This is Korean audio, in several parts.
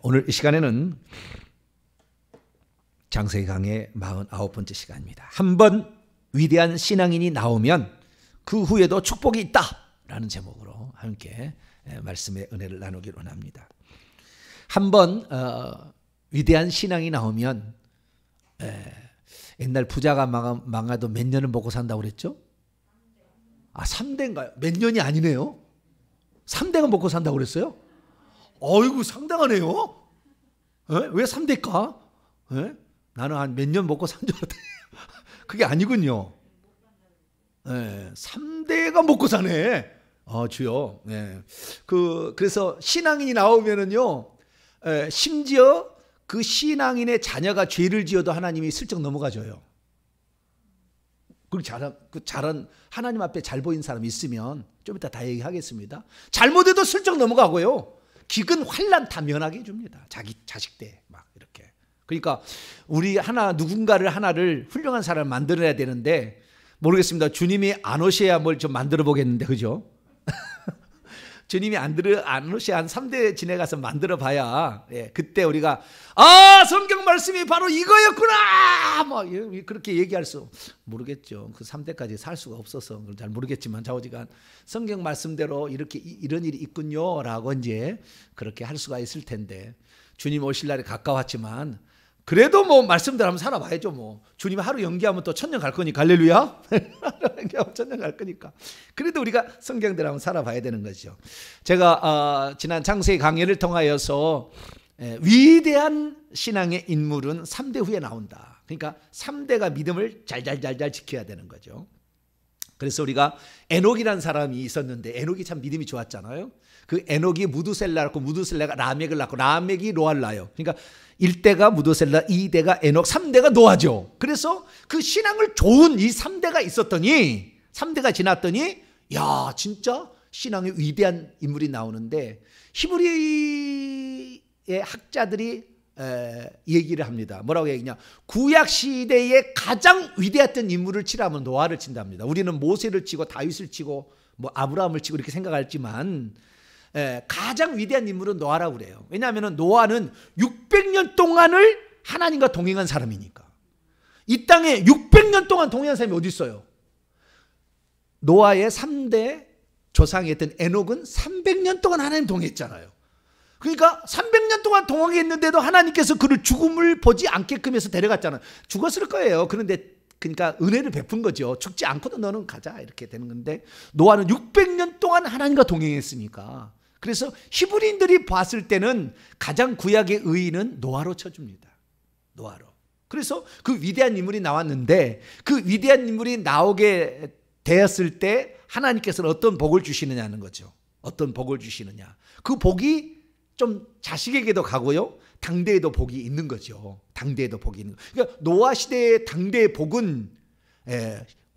오늘 이 시간에는 장세기 강의 49번째 시간입니다. 한번 위대한 신앙인이 나오면 그 후에도 축복이 있다라는 제목으로 함께 말씀의 은혜를 나누기를 원합니다. 한번 위대한 신앙이 나오면 옛날 부자가 망해도 몇 년을 먹고 산다고 그랬죠? 3대인가요? 몇 년이 아니네요. 3대가 먹고 산다고 그랬어요? 어이구 상당하네요. 왜 3대일까? 나는 한 몇 년 먹고 산 줄 알았더니 그게 아니군요. 3대가 먹고 사네. 주여. 그래서 신앙인이 나오면은요, 심지어 그 신앙인의 자녀가 죄를 지어도 하나님이 슬쩍 넘어가줘요. 그 잘한 하나님 앞에 잘 보이는 사람이 있으면 좀 이따 다 얘기하겠습니다. 잘못해도 슬쩍 넘어가고요. 기근 환난 다 면하게 해줍니다. 자기 자식 때 막 이렇게. 그러니까 우리 누군가를 하나를 훌륭한 사람을 만들어야 되는데 모르겠습니다. 주님이 안 오셔야 뭘 좀 만들어 보겠는데 그죠? 주님이 안 오셔야 한 3대 지내가서 만들어 봐야 그때 우리가 성경 말씀이 바로 이거였구나 뭐 그렇게 얘기할 수 모르겠죠. 그 3대까지 살 수가 없어서 잘 모르겠지만 좌우지간 성경 말씀대로 이렇게 이런 일이 있군요 라고 이제 그렇게 할 수가 있을 텐데 주님 오실 날이 가까웠지만 그래도 뭐 말씀대로 한번 살아봐야죠. 뭐 주님 하루 연기하면 또 천년 갈 거니까 할렐루야. 연기하면 천년 갈 거니까 그래도 우리가 성경대로 한번 살아봐야 되는 거죠. 제가 지난 장세기 강의를 통하여서 위대한 신앙의 인물은 3대 후에 나온다. 그러니까 3대가 믿음을 잘 지켜야 되는 거죠. 그래서 우리가 에녹이라는 사람이 있었는데 에녹이 참 믿음이 좋았잖아요. 그 에녹이 무두셀라 낳고 무두셀라가 라멕을 낳고 라멕이 노아를 낳아요. 그러니까 1대가 무두셀라, 2대가 에녹, 3대가 노아죠. 그래서 그 신앙을 좋은 이 3대가 있었더니 3대가 지났더니 야 진짜 신앙의 위대한 인물이 나오는데 히브리의 학자들이 얘기를 합니다. 뭐라고 얘기냐? 구약 시대에 가장 위대했던 인물을 치라면 노아를 친답니다. 우리는 모세를 치고 다윗을 치고 뭐 아브라함을 치고 이렇게 생각하지만 가장 위대한 인물은 노아라고 그래요. 왜냐하면 노아는 600년 동안을 하나님과 동행한 사람이니까. 이 땅에 600년 동안 동행한 사람이 어디 있어요? 노아의 3대 조상이었던 에녹은 300년 동안 하나님 동행했잖아요. 그러니까 300년 동안 동행했는데도 하나님께서 그를 죽음을 보지 않게끔 해서 데려갔잖아요. 죽었을 거예요. 그러니까 은혜를 베푼 거죠. 죽지 않고도 너는 가자 이렇게 되는 건데 노아는 600년 동안 하나님과 동행했으니까 그래서 히브리인들이 봤을 때는 가장 구약의 의인은 노아로 쳐줍니다. 노아로. 그래서 그 위대한 인물이 나왔는데 그 위대한 인물이 나오게 되었을 때 하나님께서는 어떤 복을 주시느냐는 거죠. 어떤 복을 주시느냐. 그 복이 좀 자식에게도 가고요. 당대에도 복이 있는 거죠. 당대에도 복이 있는 거죠. 그러니까 노아 시대의 당대의 복은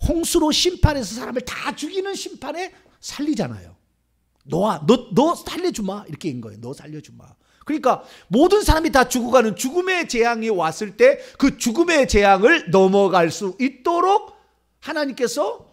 홍수로 심판해서 사람을 다 죽이는 심판에 살리잖아요. 노아 너 살려주마 이렇게 인 거예요. 너 살려주마. 그러니까 모든 사람이 다 죽어가는 죽음의 재앙이 왔을 때 그 죽음의 재앙을 넘어갈 수 있도록 하나님께서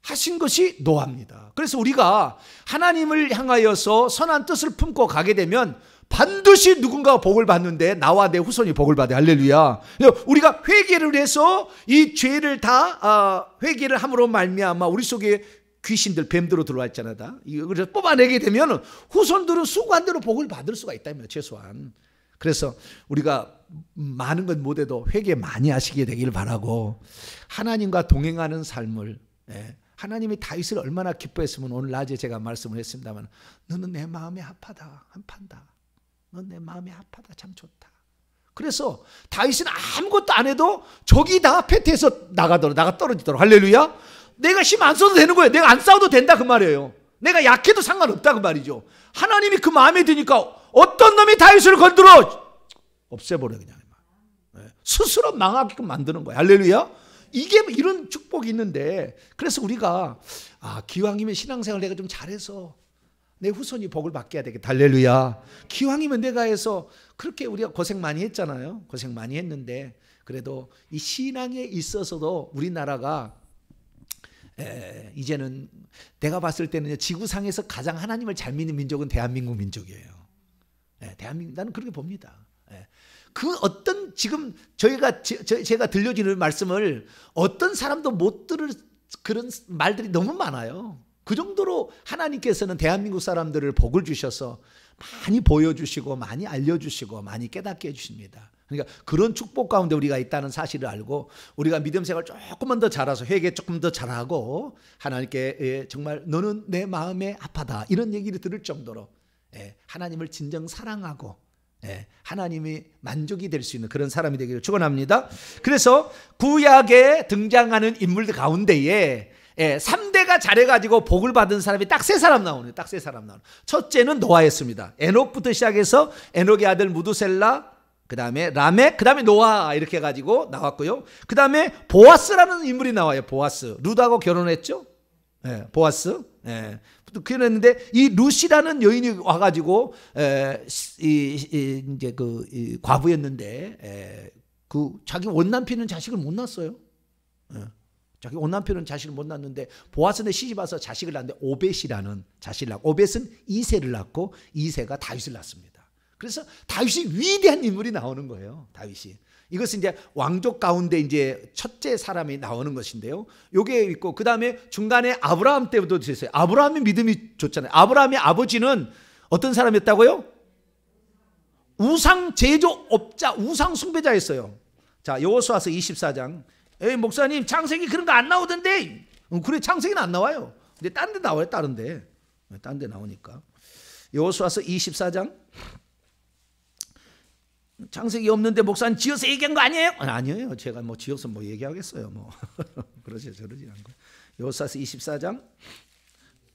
하신 것이 노아입니다. 그래서 우리가 하나님을 향하여서 선한 뜻을 품고 가게 되면 반드시 누군가가 복을 받는데 나와 내 후손이 복을 받아요. 할렐루야. 우리가 회개를 해서 이 죄를 다 회개를 함으로 말미암아 우리 속에 귀신들 뱀들로 들어와 있잖아. 그래서 뽑아내게 되면 후손들은 수고한 대로 복을 받을 수가 있다며 최소한. 그래서 우리가 많은 건 못해도 회개 많이 하시게 되기를 바라고 하나님과 동행하는 삶을 하나님이 다윗을 얼마나 기뻐했으면 오늘 낮에 제가 말씀을 했습니다만 너는 내 마음에 합하다 한판다. 넌 내 마음에 합하다 참 좋다. 그래서 다윗은 아무것도 안 해도 적이 다 패퇴해서 나가 떨어지도록 할렐루야. 내가 힘 안 써도 되는 거예요. 내가 안 싸워도 된다 그 말이에요. 내가 약해도 상관없다 그 말이죠. 하나님이 그 마음에 드니까 어떤 놈이 다윗을 건드려 없애버려 그냥. 스스로 망하게끔 만드는 거예요. 할렐루야. 이게 이런 축복이 있는데 그래서 우리가 기왕이면 신앙생활 내가 좀 잘해서 내 후손이 복을 받게 해야 되겠다. 할렐루야. 기왕이면 내가 해서 그렇게 우리가 고생 많이 했잖아요. 고생 많이 했는데 그래도 이 신앙에 있어서도 우리나라가 이제는 내가 봤을 때는 지구상에서 가장 하나님을 잘 믿는 민족은 대한민국 민족이에요. 대한민국 나는 그렇게 봅니다. 그 어떤 지금 제가 들려주는 말씀을 어떤 사람도 못 들을 그런 말들이 너무 많아요. 그 정도로 하나님께서는 대한민국 사람들을 복을 주셔서 많이 보여주시고 많이 알려주시고 많이 깨닫게 해주십니다. 그러니까 그런 축복 가운데 우리가 있다는 사실을 알고 우리가 믿음 생활 조금만 더 잘해서 회개 조금 더 잘하고 하나님께 정말 너는 내 마음에 아파다 이런 얘기를 들을 정도로 하나님을 진정 사랑하고 하나님이 만족이 될 수 있는 그런 사람이 되기를 축원합니다. 그래서 구약에 등장하는 인물들 가운데에 3대가 잘해가지고 복을 받은 사람이 딱 세 사람 나오네요. 딱 세 사람 나오네요. 첫째는 노아였습니다. 에녹부터 시작해서 에녹의 아들 무두셀라, 그 다음에 라멕, 그 다음에 노아 이렇게 해가지고 나왔고요. 그 다음에 보아스라는 인물이 나와요. 보아스. 룻하고 결혼했죠. 보아스. 그랬는데 이 룻이라는 여인이 와가지고 이제 그 과부였는데 그 자기 원남편은 자식을 못 낳았어요. 자기 원남편은 자식을 못 낳았는데 보아스는 시집 와서 자식을 낳는데 오벳이라는 자식을 낳고 오벳은 이새를 낳고 이새가 다윗을 낳습니다. 그래서 다윗이 위대한 인물이 나오는 거예요. 다윗이. 이것은 이제 왕족 가운데 이제 첫째 사람이 나오는 것인데요. 요게 있고 그 다음에 중간에 아브라함 때부터 있어요. 아브라함의 믿음이 좋잖아요. 아브라함의 아버지는 어떤 사람이었다고요? 우상 제조업자, 우상 숭배자였어요. 자, 여호수아서 24장. 에이, 목사님 창세기 그런 거 안 나오던데. 그래, 창세기는 안 나와요. 근데 딴 데 나와요. 다른 데. 딴 데 나오니까. 여호수아서 24장. 창세기 없는데 목사님 지어서 얘기한 거 아니에요? 아니에요. 제가 뭐 지어서 뭐 얘기하겠어요. 뭐 그러지 저러지 않고. 여호수아서 24장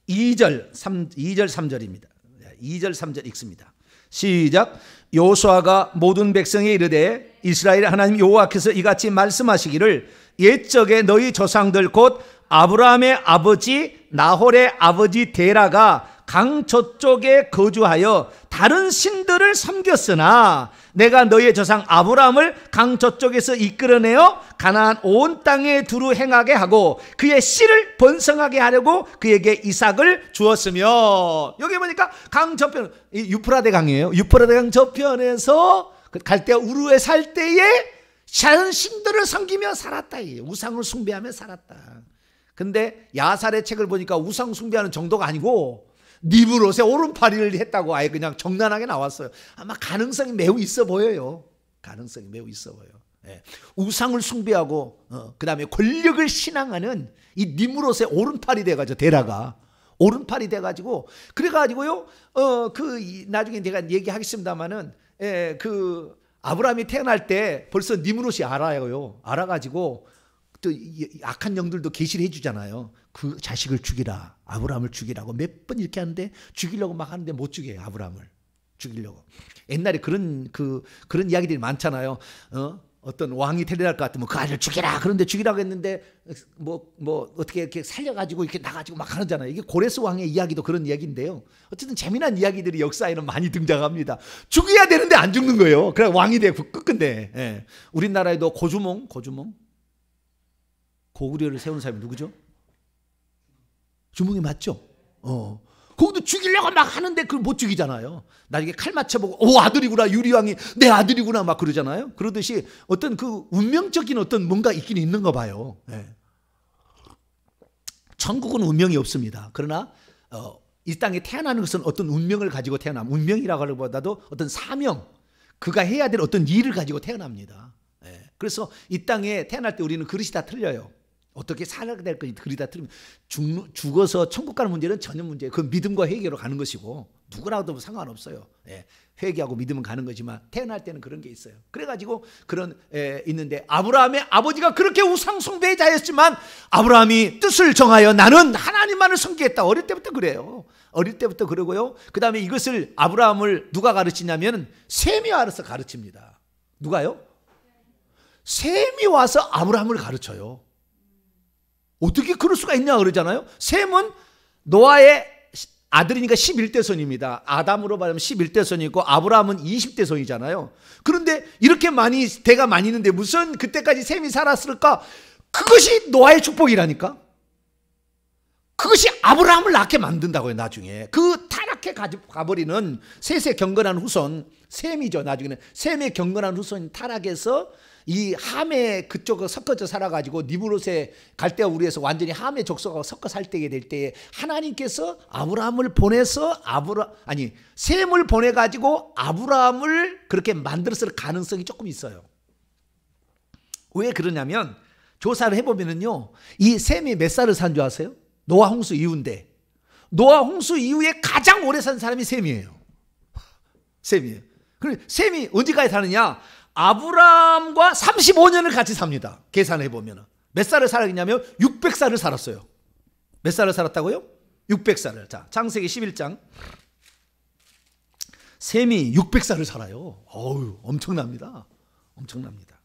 2절 3절입니다. 2절 3절 읽습니다. 시작. 여호수아가 모든 백성에 이르되 이스라엘 하나님 여호와께서 이같이 말씀하시기를 옛적에 너희 조상들 곧 아브라함의 아버지 나홀의 아버지 데라가 강 저쪽에 거주하여 다른 신들을 섬겼으나 내가 너희의 조상 아브라함을 강 저쪽에서 이끌어내어 가나안 온 땅에 두루 행하게 하고 그의 씨를 번성하게 하려고 그에게 이삭을 주었으며. 여기 보니까 강 저편, 유프라데 강이에요. 유프라데 강 저편에서 갈대아 우르에 살 때에 다른 신들을 섬기며 살았다. 우상을 숭배하며 살았다. 근데 야살의 책을 보니까 우상 숭배하는 정도가 아니고 니브롯의 오른팔이를 했다고 아예 그냥 정난하게 나왔어요. 아마 가능성이 매우 있어 보여요. 가능성이 매우 있어 보여요. 우상을 숭배하고 그 다음에 권력을 신앙하는 이 니브롯의 오른팔이 돼가지고 데라가 오른팔이 돼가지고 그래가지고요. 나중에 제가 얘기하겠습니다만은 그 아브라함이 태어날 때 벌써 니브롯이 알아요. 알아가지고 또 악한 영들도 계시를 해주잖아요. 그 자식을 죽이라, 아브라함을 죽이라고 몇 번 이렇게 하는데 죽이려고 막 하는데 못 죽여요. 아브라함을 죽이려고. 옛날에 그런 이야기들이 많잖아요. 어떤 왕이 테러할 것 같으면 그 아이를 죽이라. 그런데 죽이라고 했는데 뭐 어떻게 이렇게 살려가지고 이렇게 나가지고 막 하잖아요. 이게 고레스 왕의 이야기도 그런 이야기인데요. 어쨌든 재미난 이야기들이 역사에는 많이 등장합니다. 죽여야 되는데 안 죽는 거예요. 그래 왕이 되고 끝끝내. 우리나라에도 고주몽 고구려를 세운 사람이 누구죠? 주몽이 맞죠? 거기도 죽이려고 막 하는데 그걸 못 죽이잖아요. 나중에 칼 맞춰보고 오 아들이구나, 유리왕이 내 아들이구나 막 그러잖아요. 그러듯이 어떤 그 운명적인 어떤 뭔가 있긴 있는가 봐요. 천국은 운명이 없습니다. 그러나 이 땅에 태어나는 것은 어떤 운명을 가지고 태어납니다. 운명이라고 하는 것보다도 어떤 사명, 그가 해야 될 어떤 일을 가지고 태어납니다. 그래서 이 땅에 태어날 때 우리는 그릇이 다 틀려요. 어떻게 살아야 될 건지 그리 다 틀리면 죽어서 천국 가는 문제는 전혀 문제예요. 그 믿음과 회개로 가는 것이고 누구라도 상관없어요. 회개하고 믿음은 가는 거지만 태어날 때는 그런 게 있어요. 그래가지고 그런 있는데 아브라함의 아버지가 그렇게 우상 숭배자였지만 아브라함이 뜻을 정하여 나는 하나님만을 섬기겠다. 어릴 때부터 그래요. 어릴 때부터 그러고요. 그 다음에 이것을 아브라함을 누가 가르치냐면 셈이 와서 가르칩니다. 누가요? 셈이 와서 아브라함을 가르쳐요. 어떻게 그럴 수가 있냐 그러잖아요. 셈은 노아의 아들이니까 11대 손입니다. 아담으로 말하면 11대 손이고 아브라함은 20대 손이잖아요. 그런데 이렇게 많이 대가 많이 있는데 무슨 그때까지 셈이 살았을까? 그것이 노아의 축복이라니까. 그것이 아브라함을 낳게 만든다고요. 나중에 그 타락한 이렇게 가버리는 셋의 경건한 후손 셈이죠. 나중에는 셈의 경건한 후손이 타락해서 이 함의 그쪽에 섞어져 살아가지고 니브롯의 갈대아 우르에서 완전히 함의 족속하고 섞어 살게 될 때에 하나님께서 아브라함을 보내서 셈을 보내가지고 아브라함을 그렇게 만들었을 가능성이 조금 있어요. 왜 그러냐면 조사를 해보면은요, 이 셈이 몇 살을 산 줄 아세요? 노아 홍수 이후인데 노아 홍수 이후에 가장 오래 산 사람이 셈이에요. 셈이에요. 그럼 셈이 언제까지 사느냐? 아브라함과 35년을 같이 삽니다. 계산해보면 몇 살을 살았냐면 600살을 살았어요. 몇 살을 살았다고요? 600살을. 자, 창세기 11장. 셈이 600살을 살아요. 어우, 엄청납니다. 엄청납니다.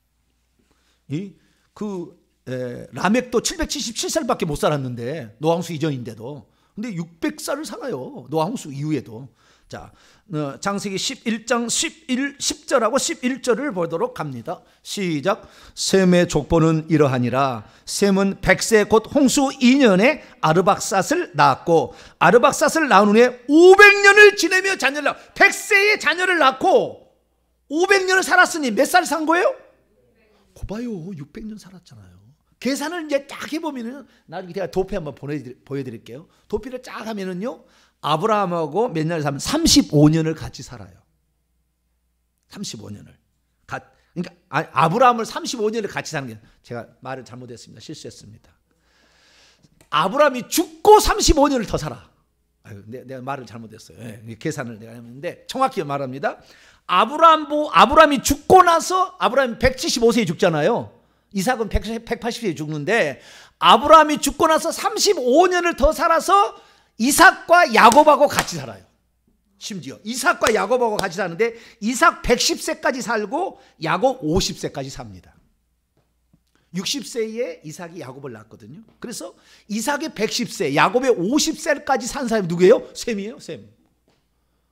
라멕도 777살밖에 못 살았는데 노아홍수 이전인데도, 근데 600살을 살아요. 노아홍수 이후에도. 자, 창세기 11장 10절하고 11절을 보도록 합니다. 시작. 셈의 족보는 이러하니라. 셈은 100세 곧 홍수 2년에 아르박삿을 낳았고, 아르박삿을 낳은 후에 500년을 지내며 자녀를 낳고, 100세의 자녀를 낳고 500년을 살았으니 몇 살 산 거예요? 고봐요, 600년 살았잖아요. 계산을 이제 딱 해보면은, 나중에 제가 도피 한번 보여드릴게요. 도피를 쫙 하면은요, 아브라함하고 몇 년을 살면 35년을 같이 살아요. 35년을. 그러니까 아브라함을 35년을 같이 사는 게, 제가 말을 잘못했습니다. 실수했습니다. 아브라함이 죽고 35년을 더 살아. 내가 말을 잘못했어요. 네, 계산을 내가 했는데 정확히 말합니다. 아브라함이 죽고 나서, 아브라함이 175세에 죽잖아요. 이삭은 180세에 죽는데, 아브라함이 죽고 나서 35년을 더 살아서 이삭과 야곱하고 같이 살아요. 심지어 이삭과 야곱하고 같이 사는데, 이삭 110세까지 살고 야곱 50세까지 삽니다. 60세에 이삭이 야곱을 낳았거든요. 그래서 이삭의 110세, 야곱의 50세까지 산 사람이 누구예요? 셈이에요, 셈.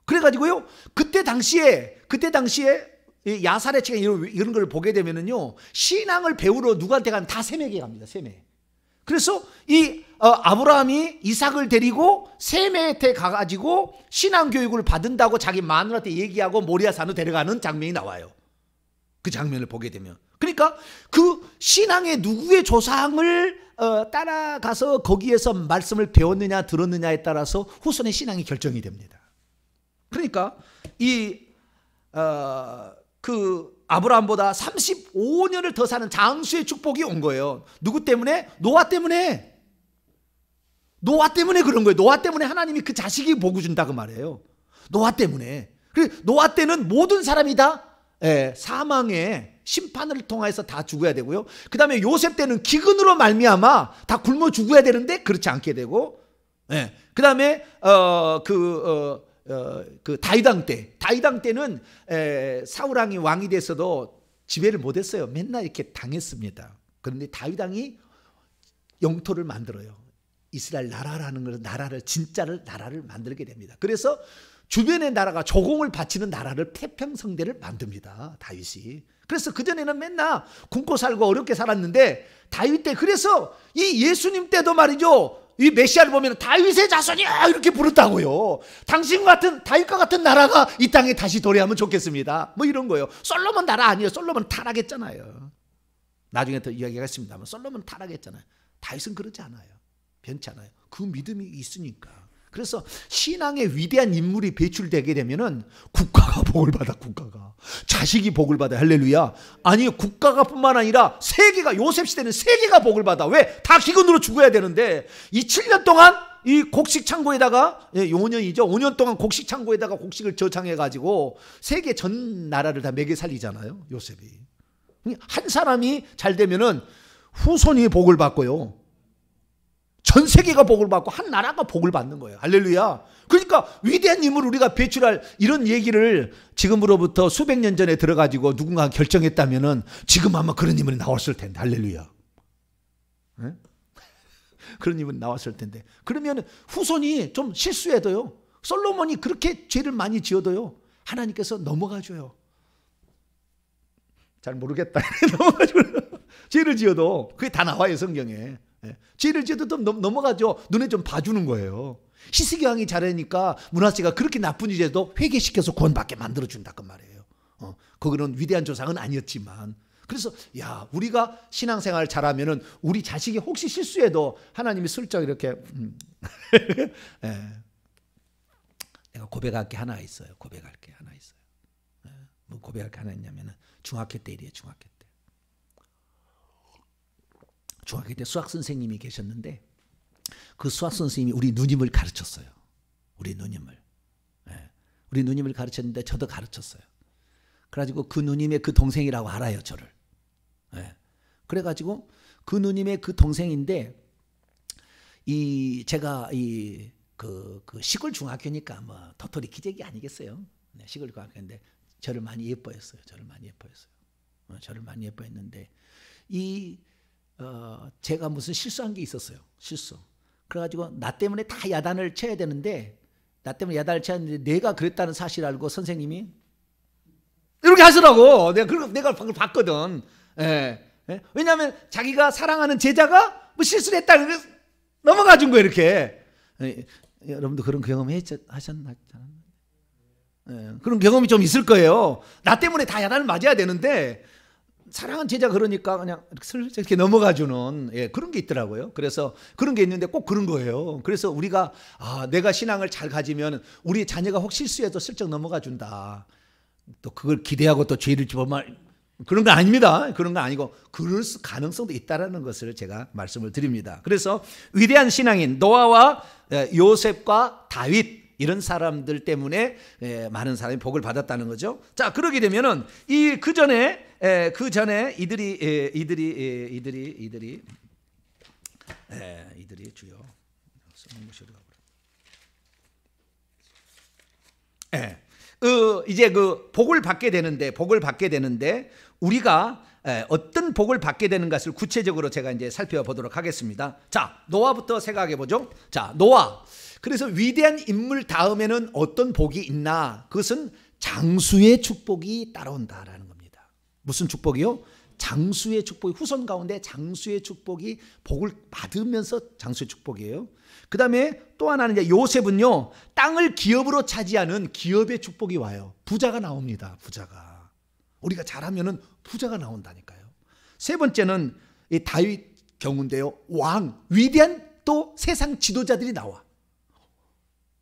그래가지고요, 그때 당시에 야살의 책에 이런 걸 보게 되면은요, 신앙을 배우러 누구한테 가면 다 셈에게 갑니다. 셈에. 그래서 아브라함이 이삭을 데리고 셈한테 가가지고 신앙 교육을 받은다고 자기 마누라한테 얘기하고 모리아산으로 데려가는 장면이 나와요. 그 장면을 보게 되면, 그러니까 그 신앙의 누구의 조상을 따라가서 거기에서 말씀을 배웠느냐 들었느냐에 따라서 후손의 신앙이 결정이 됩니다. 그러니까 아브라함보다 35년을 더 사는 장수의 축복이 온 거예요. 누구 때문에? 노아 때문에. 노아 때문에 그런 거예요. 노아 때문에 하나님이 그 자식이 복을 준다 그 말이에요. 노아 때문에. 노아 때는 모든 사람이 다 사망의 심판을 통해서 다 죽어야 되고요. 그 다음에 요셉 때는 기근으로 말미암아 다 굶어 죽어야 되는데 그렇지 않게 되고, 그 다음에 다윗왕 때는 사울왕이 왕이 돼서도 지배를 못했어요. 맨날 이렇게 당했습니다. 그런데 다윗왕이 영토를 만들어요. 이스라엘 나라라는 걸, 진짜를 나라를 만들게 됩니다. 그래서 주변의 나라가 조공을 바치는 나라를 태평성대를 만듭니다, 다윗이. 그래서 그전에는 맨날 굶고 살고 어렵게 살았는데, 다윗 때, 그래서 이 예수님 때도 말이죠, 이 메시아를 보면 다윗의 자손이야 이렇게 부른다고요. 다윗과 같은 나라가 이 땅에 다시 도래하면 좋겠습니다, 뭐 이런 거예요. 솔로몬 나라 아니에요. 솔로몬 타락했잖아요. 나중에 더 이야기가 있습니다만 솔로몬 타락했잖아요. 다윗은 그러지 않아요. 변치 않아요. 그 믿음이 있으니까. 그래서 신앙의 위대한 인물이 배출되게 되면은 국가가 복을 받아. 국가가, 자식이 복을 받아. 할렐루야. 아니, 국가가 뿐만 아니라 세계가, 요셉 시대는 세계가 복을 받아. 왜? 다 기근으로 죽어야 되는데 이 7년 동안 이 곡식 창고에다가, 5년이죠. 5년 동안 곡식 창고에다가 곡식을 저장해 가지고 세계 전 나라를 다 먹여 살리잖아요, 요셉이. 한 사람이 잘 되면은 후손이 복을 받고요, 전 세계가 복을 받고 한 나라가 복을 받는 거예요. 할렐루야. 그러니까 위대한 인물을 우리가 배출할 이런 얘기를 지금으로부터 수백 년 전에 들어가지고 누군가 결정했다면은 지금 아마 그런 인물이 나왔을 텐데. 할렐루야. 네? 그런 인물이 나왔을 텐데. 그러면 후손이 좀 실수해도요, 솔로몬이 그렇게 죄를 많이 지어도요, 하나님께서 넘어가줘요. 잘 모르겠다. 넘어가줘요. 죄를 지어도 그게 다 나와요, 성경에. 죄를 지어도 좀 넘어가죠. 눈에 좀 봐주는 거예요. 히스기 왕이 잘하니까 므낫세가 그렇게 나쁜 일에도 회개시켜서 구원받게 만들어준다 그 말이에요. 그거는 위대한 조상은 아니었지만, 그래서 야, 우리가 신앙생활 잘하면은 우리 자식이 혹시 실수해도 하나님이 슬쩍 이렇게 내가 고백할 게 하나 있어요. 고백할 게 하나 있어요. 뭐 고백할 게 하나 있냐면은 중학교 때 일이에요. 중학교 때 수학 선생님이 계셨는데 그 수학 선생님이 우리 누님을 가르쳤어요. 우리 누님을 가르쳤는데 저도 가르쳤어요. 그래가지고 그 누님의 그 동생이라고 알아요, 저를. 그래가지고 그 누님의 그 동생인데 제가 그 시골 중학교니까 뭐 도토리 기재기 아니겠어요? 시골 중학교인데 저를 많이 예뻐했어요. 저를 많이 예뻐했는데 제가 무슨 실수한 게 있었어요. 그래가지고 나 때문에 다 야단을 쳐야 되는데 내가 그랬다는 사실 알고 선생님이 이렇게 하시라고. 내가 그걸 봤거든. 왜냐하면 자기가 사랑하는 제자가 뭐 실수를 했다 넘어가 준 거예요, 이렇게. 여러분도 그런 경험 하셨나? 그런 경험이 좀 있을 거예요. 나 때문에 다 야단을 맞아야 되는데 사랑하는 제자 그러니까 그냥 이렇게 넘어가 주는 그런 게 있더라고요. 그래서 그런 게 있는데 꼭 그런 거예요. 그래서 우리가 내가 신앙을 잘 가지면 우리 자녀가 혹 실수해도 슬쩍 넘어가 준다. 또 그걸 기대하고 또 죄를 집어말 그런 건 아닙니다. 그런 건 아니고 그럴 가능성도 있다라는 것을 제가 말씀을 드립니다. 그래서 위대한 신앙인 노아와 요셉과 다윗 이런 사람들 때문에 많은 사람이 복을 받았다는 거죠. 자, 그러게 되면은 그 전에 이들이 주요 이제 그 복을 받게 되는데 우리가 어떤 복을 받게 되는 것을 구체적으로 제가 이제 살펴보도록 하겠습니다. 자, 노아부터 생각해 보죠. 자, 노아. 그래서 위대한 인물 다음에는 어떤 복이 있나? 그것은 장수의 축복이 따라온다라는 겁니다. 무슨 축복이요? 장수의 축복이, 후손 가운데 장수의 축복이 복을 받으면서 장수의 축복이에요. 그 다음에 또 하나는 이제 요셉은요, 땅을 기업으로 차지하는 기업의 축복이 와요. 부자가 나옵니다. 부자가. 우리가 잘하면은 부자가 나온다니까요. 세 번째는 이 다윗 경우인데요, 왕, 위대한 또 세상 지도자들이 나와.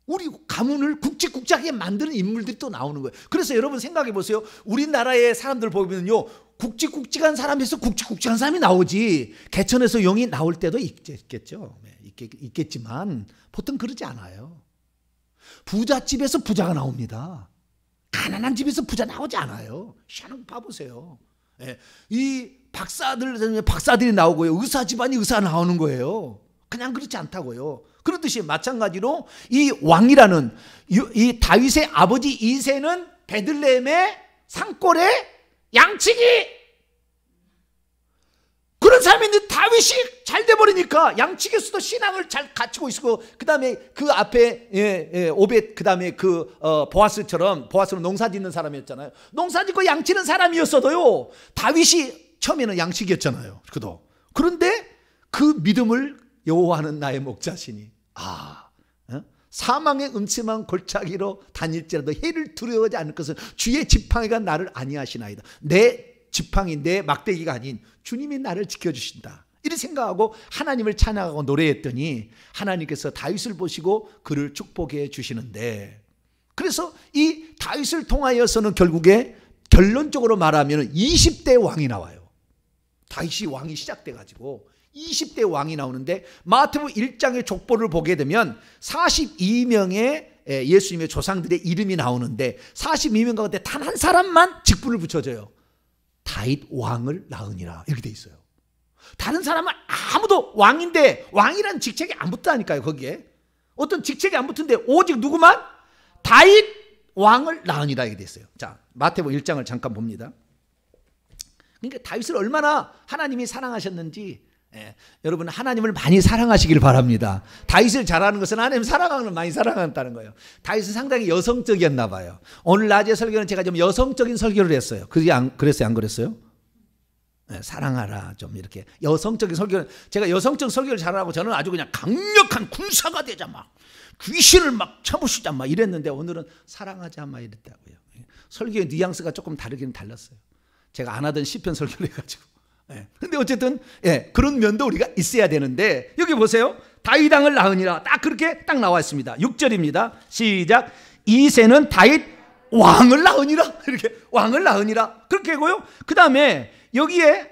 우리 가문을 굵직굵직하게 만드는 인물들이 또 나오는 거예요. 그래서 여러분 생각해 보세요. 우리나라의 사람들 보면요, 굵직굵직한 사람에서 굵직굵직한 사람이 나오지, 개천에서 용이 나올 때도 있겠죠. 있겠지만 보통 그러지 않아요. 부잣집에서 부자가 나옵니다. 가난한 집에서 부자 나오지 않아요. 희한한 거 봐보세요. 이 박사들이 나오고요, 의사 집안이 의사 나오는 거예요. 그냥 그렇지 않다고요. 그렇듯이 마찬가지로 이 왕이라는 이 다윗의 아버지 이새는 베들레헴의 산골에 양치기, 그런 사람이 있는데 다윗이 잘 돼버리니까 양치기에서도 신앙을 잘 갖추고 있고, 그 다음에 그 앞에 오벳, 그 다음에 보아스처럼, 보아스는 농사 짓는 사람이었잖아요. 농사 짓고 양치는 사람이었어도요, 다윗이 처음에는 양치기였잖아요. 그런데 그 믿음을 여호와는 나의 목자시니 사망의 음침한 골짜기로 다닐지라도 해를 두려워하지 않을 것은 주의 지팡이가 나를 안위하시나이다. 내 지팡이, 내 막대기가 아닌 주님이 나를 지켜주신다. 이렇게 생각하고 하나님을 찬양하고 노래했더니 하나님께서 다윗을 보시고 그를 축복해 주시는데, 그래서 이 다윗을 통하여서는 결국에 결론적으로 말하면 20대 왕이 나와요. 다윗이 왕이 시작돼가지고 20대 왕이 나오는데, 마태복음 1장의 족보를 보게 되면 42명의 예수님의 조상들의 이름이 나오는데 42명 가운데 단 한 사람만 직분을 붙여줘요. 다윗 왕을 낳으니라, 이렇게 돼 있어요. 다른 사람은 아무도 왕인데 왕이라는 직책이 안 붙다니까요. 거기에 어떤 직책이 안 붙은데 오직 누구만? 다윗 왕을 낳으니라, 이렇게 돼 있어요. 자, 마태복음 1장을 잠깐 봅니다. 그러니까 다윗을 얼마나 하나님이 사랑하셨는지, 여러분 하나님을 많이 사랑하시길 바랍니다. 다윗을 잘하는 것은 하나님 사랑하는 걸 많이 사랑한다는 거예요. 다윗은 상당히 여성적이었나 봐요. 오늘 낮에 설교는 제가 좀 여성적인 설교를 했어요. 그랬어요, 안 그랬어요? 사랑하라. 좀 이렇게 여성적인 설교는, 제가 여성적 설교를 잘하고 저는 아주 그냥 강력한 군사가 되자, 막 귀신을 막 쳐부수자 막 이랬는데, 오늘은 사랑하자 막 이랬다고요. 설교의 뉘앙스가 조금 다르긴 달랐어요. 제가 안 하던 시편 설교를 해가지고. 근데 어쨌든 그런 면도 우리가 있어야 되는데, 여기 보세요. 다윗 왕을 낳으니라, 딱 그렇게 딱 나와 있습니다. 6절입니다. 시작. 이새는 다윗 왕을 낳으니라, 이렇게 왕을 낳으니라 그렇게 하고요. 그 다음에 여기에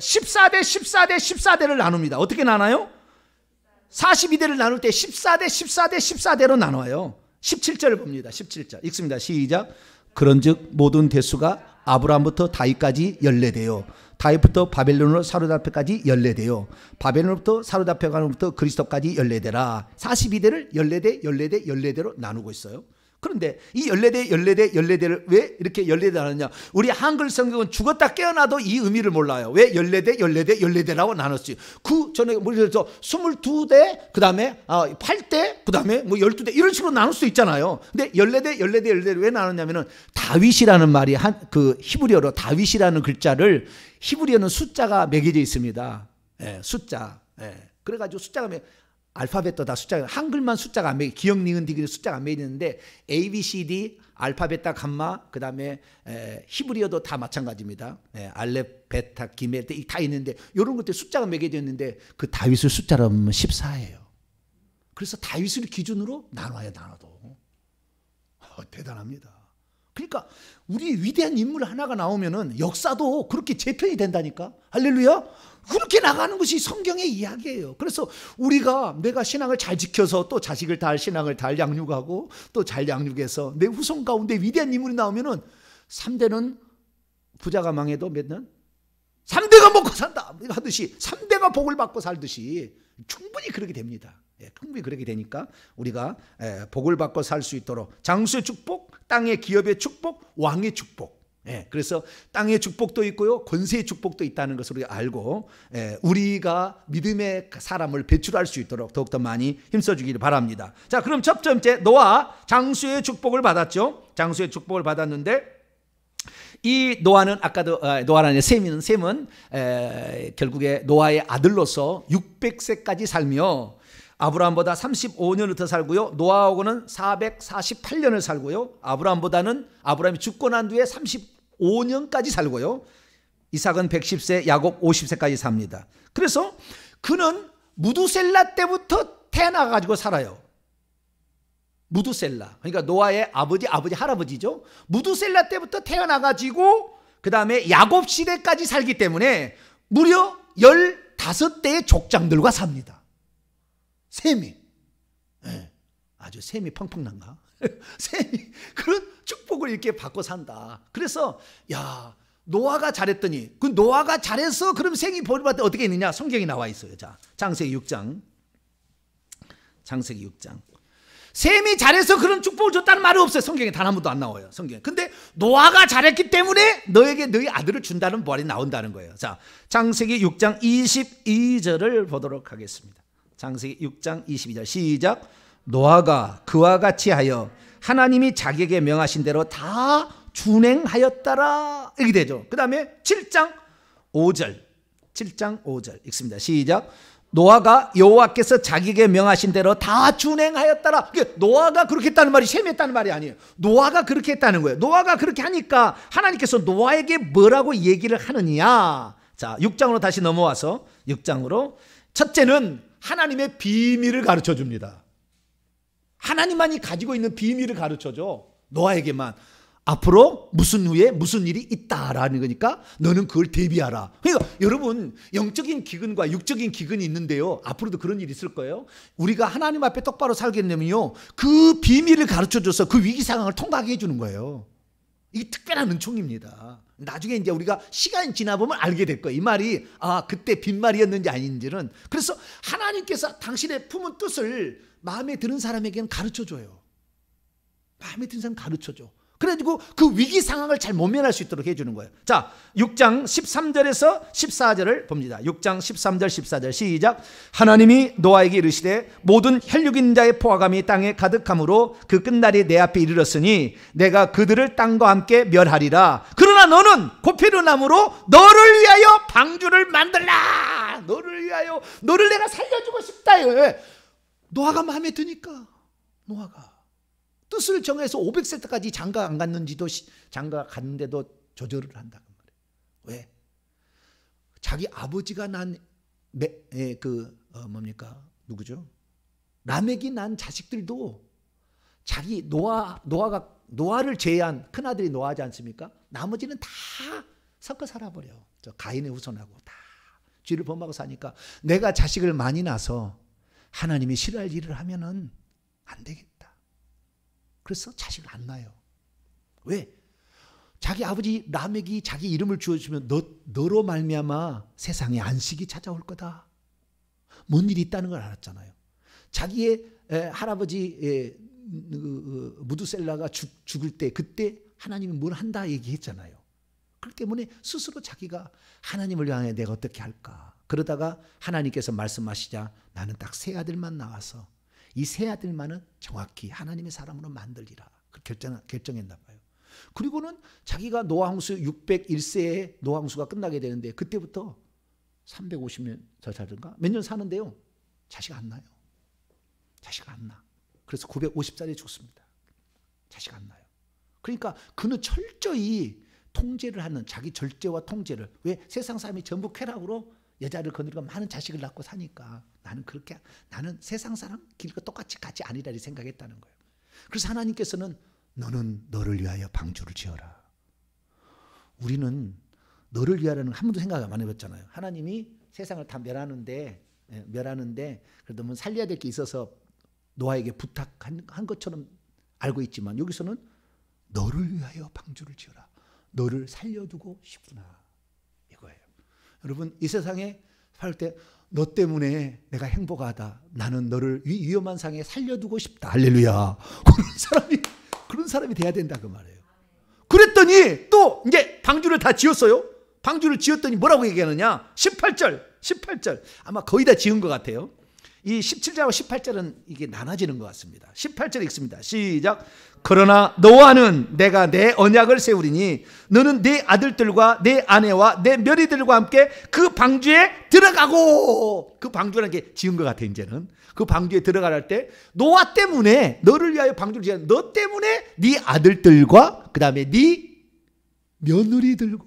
14대 14대 14대를 나눕니다. 어떻게 나눠요? 42대를 나눌 때 14대 14대 14대로 나눠요. 17절을 봅니다. 17절 읽습니다. 시작. 그런즉 모든 대수가 아브라함부터 다윗까지 14대요, 다윗부터 바벨론으로 사로잡혀까지 14대요, 바벨론부터 사로잡혀가는부터 그리스도까지 14대라. 42대를 14대 14대 14대로 나누고 있어요. 그런데 이 14대 14대 14대를 왜 이렇게 14대 나누냐? 우리 한글 성경은 죽었다 깨어나도 이 의미를 몰라요. 왜 14대 14대 14대라고 나눴어요? 그 전에 뭐 예를 들어서 22대, 그 다음에 8대, 그 다음에 뭐 12대 이런 식으로 나눌 수 있잖아요. 근데 14대 14대 14대를 왜 나눴냐면은 다윗이라는 말이 그 히브리어로 다윗이라는 글자를, 히브리어는 숫자가 매겨져 있습니다. 숫자. 그래가지고 숫자가 알파벳도 다 숫자가, 한글만 숫자가 안 매기, 기역 니은 디귿 숫자가 안 매기는데 A, B, C, D, 알파벳, 감마, 그 다음에 히브리어도 다 마찬가지입니다. 알렙, 베타, 기멜 다 있는데 이런 것들 숫자가 매겨져 있는데, 그 다윗을 숫자로 하면 14예요. 그래서 다윗을 기준으로 나눠요. 나눠도 대단합니다. 그러니까 우리 위대한 인물 하나가 나오면은 역사도 그렇게 재편이 된다니까. 할렐루야. 그렇게 나가는 것이 성경의 이야기예요. 그래서 우리가, 내가 신앙을 잘 지켜서 또 자식을 신앙을 잘 양육하고 또 잘 양육해서 내 후손 가운데 위대한 인물이 나오면은 3대는 부자가 망해도 몇 년? 3대가 먹고 산다 하듯이, 3대가 복을 받고 살듯이 충분히 그렇게 됩니다. 충분히 그렇게 되니까 우리가 복을 받고 살 수 있도록, 장수의 축복, 땅의 기업의 축복, 왕의 축복, 그래서 땅의 축복도 있고요, 권세의 축복도 있다는 것을 우리가 알고, 우리가 믿음의 사람을 배출할 수 있도록 더욱더 많이 힘써주기를 바랍니다. 자, 그럼 첫 번째, 노아 장수의 축복을 받았죠. 장수의 축복을 받았는데, 이 노아는, 아까도 노아라는 셈은 결국에 노아의 아들로서 600세까지 살며 아브라함보다 35년을 더 살고요, 노아하고는 448년을 살고요, 아브라함이 죽고 난 뒤에 35년까지 살고요, 이삭은 110세, 야곱 50세까지 삽니다. 그래서 그는 무두셀라 때부터 태어나가지고 살아요. 무두셀라, 그러니까 노아의 아버지 할아버지죠. 무두셀라 때부터 태어나가지고 그 다음에 야곱 시대까지 살기 때문에 무려 15대의 족장들과 삽니다. 셈이, 아주 셈이 펑펑난가? 셈이 그런 축복을 이렇게 받고 산다. 그래서 야, 노아가 잘했더니, 그 노아가 잘해서 그럼 생이 복을 받을 때 어떻게 있느냐? 성경이 나와 있어요. 자, 창세기 6장. 셈이 잘해서 그런 축복을 줬다는 말이 없어요. 성경에 단 한 번도 안 나와요. 성경에. 근데 노아가 잘했기 때문에 너에게 너희 아들을 준다는 말이 나온다는 거예요. 자, 창세기 6장 22절을 보도록 하겠습니다. 창세기 6장 22절 시작. 노아가 그와 같이 하여 하나님이 자기에게 명하신 대로 다 준행하였더라. 이렇게 되죠. 그 다음에 7장 5절 읽습니다. 시작. 노아가 여호와께서 자기에게 명하신 대로 다 준행하였더라. 노아가 그렇게 했다는 말이 셈이 했다는 말이 아니에요. 노아가 그렇게 했다는 거예요. 노아가 그렇게 하니까 하나님께서 노아에게 뭐라고 얘기를 하느냐. 자, 6장으로 다시 넘어와서 6장으로 첫째는 하나님의 비밀을 가르쳐 줍니다. 하나님만이 가지고 있는 비밀을 가르쳐줘. 노아에게만. 앞으로 무슨 후에 무슨 일이 있다라는 거니까 너는 그걸 대비하라. 그러니까 여러분, 영적인 기근과 육적인 기근이 있는데요, 앞으로도 그런 일이 있을 거예요. 우리가 하나님 앞에 똑바로 살게 되면요, 그 비밀을 가르쳐줘서 그 위기 상황을 통과하게 해주는 거예요. 이게 특별한 은총입니다. 나중에 이제 우리가 시간이 지나보면 알게 될 거예요. 이 말이 그때 빈말이었는지 아닌지는. 그래서 하나님께서 당신의 품은 뜻을 마음에 드는 사람에게는 가르쳐줘요. 마음에 드는 사람 가르쳐줘. 그래가지고 그 위기 상황을 잘 모면할 수 있도록 해주는 거예요. 자, 6장 13절에서 14절을 봅니다. 6장 13절 14절 시작. 하나님이 노아에게 이르시되 모든 혈육인 자의 포화감이 땅에 가득함으로 그 끝날이 내 앞에 이르렀으니 내가 그들을 땅과 함께 멸하리라. 그러나 너는 고피르나무로 너를 위하여 방주를 만들라. 너를 위하여, 너를 내가 살려주고 싶다. 노아가 마음에 드니까 노아가 뜻을 정해서 500세 때까지 장가 안 갔는지도 장가 갔는데도 조절을 한다는 거예요. 왜? 자기 아버지가 난 누구죠? 라멕이 난 자식들도 자기 노아를 제외한 큰아들이 노아하지 않습니까? 나머지는 다 섞어 살아버려. 저 가인의 후손하고 다 죄를 범하고 사니까 내가 자식을 많이 낳아서 하나님이 싫어할 일을 하면은 안 되겠다. 그래서 자식을 안 낳아요. 왜? 자기 아버지 라멕이 자기 이름을 주어주면 너로 말미암아 세상에 안식이 찾아올 거다. 뭔 일이 있다는 걸 알았잖아요. 자기의 할아버지 무두셀라가 죽을 때 그때 하나님이 뭘 한다 얘기했잖아요. 그렇기 때문에 스스로 자기가 하나님을 향해 내가 어떻게 할까. 그러다가 하나님께서 말씀하시자 나는 딱 세 아들만 나와서 이 세 아들만은 정확히 하나님의 사람으로 만들리라. 결정했나 봐요. 그리고는 자기가 노아홍수 601세에 노아홍수가 끝나게 되는데 그때부터 350년 더 살든가 몇 년 사는데요. 자식 안 나요. 자식 안 나. 그래서 950살에 죽습니다. 자식 안 나요. 그러니까 그는 철저히 통제를 하는 자기 절제와 통제를. 왜? 세상 사람이 전부 쾌락으로 여자를 거느리고 많은 자식을 낳고 사니까 나는 세상 사람 길과 똑같이 가지 아니라리 생각했다는 거예요. 그래서 하나님께서는 너는 너를 위하여 방주를 지어라. 우리는 너를 위하여는 한 번도 생각 안 해봤잖아요. 하나님이 세상을 다 멸하는데 그래도 뭐 살려야 될 게 있어서 노아에게 부탁한 것처럼 알고 있지만 여기서는 너를 위하여 방주를 지어라. 너를 살려두고 싶구나. 이거예요. 여러분 이 세상에 살 때 너 때문에 내가 행복하다. 나는 너를 위험한 상에 살려두고 싶다. 할렐루야. 그런 사람이 돼야 된다 그 말이에요. 그랬더니 또 이제 방주를 다 지었어요. 방주를 지었더니 뭐라고 얘기하느냐. 18절 아마 거의 다 지은 것 같아요. 이 17절하고 18절은 이게 나눠지는 것 같습니다. 18절에 읽습니다. 시작. 그러나 노아는 내가 내 언약을 세우리니 너는 네 아들들과 내 아내와 내 며느리들과 함께 그 방주에 들어가고. 그 방주라는 게 지은 것 같아. 이제는 그 방주에 들어갈 때 노아 때문에 너를 위하여 방주를 지어. 너 때문에 네 아들들과 그 다음에 네 며느리들과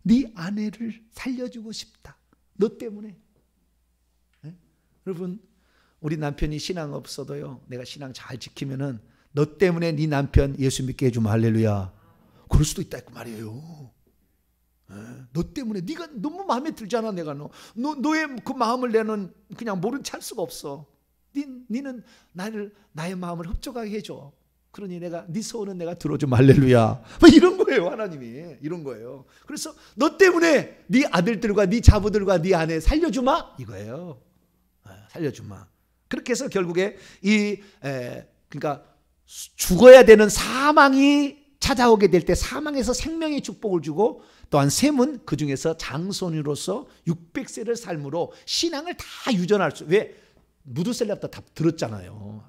네 아내를 살려주고 싶다. 너 때문에. 여러분 우리 남편이 신앙 없어도요 내가 신앙 잘 지키면은 너 때문에 네 남편 예수 믿게 해주면 할렐루야. 그럴 수도 있다 그 말이에요. 너 때문에 네가 너무 마음에 들잖아. 내가 너의 그 마음을 내는 그냥 모른 채 할 수가 없어. 니는 나의 마음을 흡족하게 해줘. 그러니 내가 네 소원은 내가 들어주면 할렐루야. 뭐 이런 거예요. 하나님이 이런 거예요. 그래서 너 때문에 네 아들들과 네 자부들과 네 아내 살려주마 이거예요. 살려주마. 그렇게 해서 결국에 그러니까 죽어야 되는 사망이 찾아오게 될 때 사망에서 생명의 축복을 주고 또한 셈은 그 중에서 장손으로서 600세를 삶으로 신앙을 다 유전할 수. 왜? 무두셀라부터 다 들었잖아요.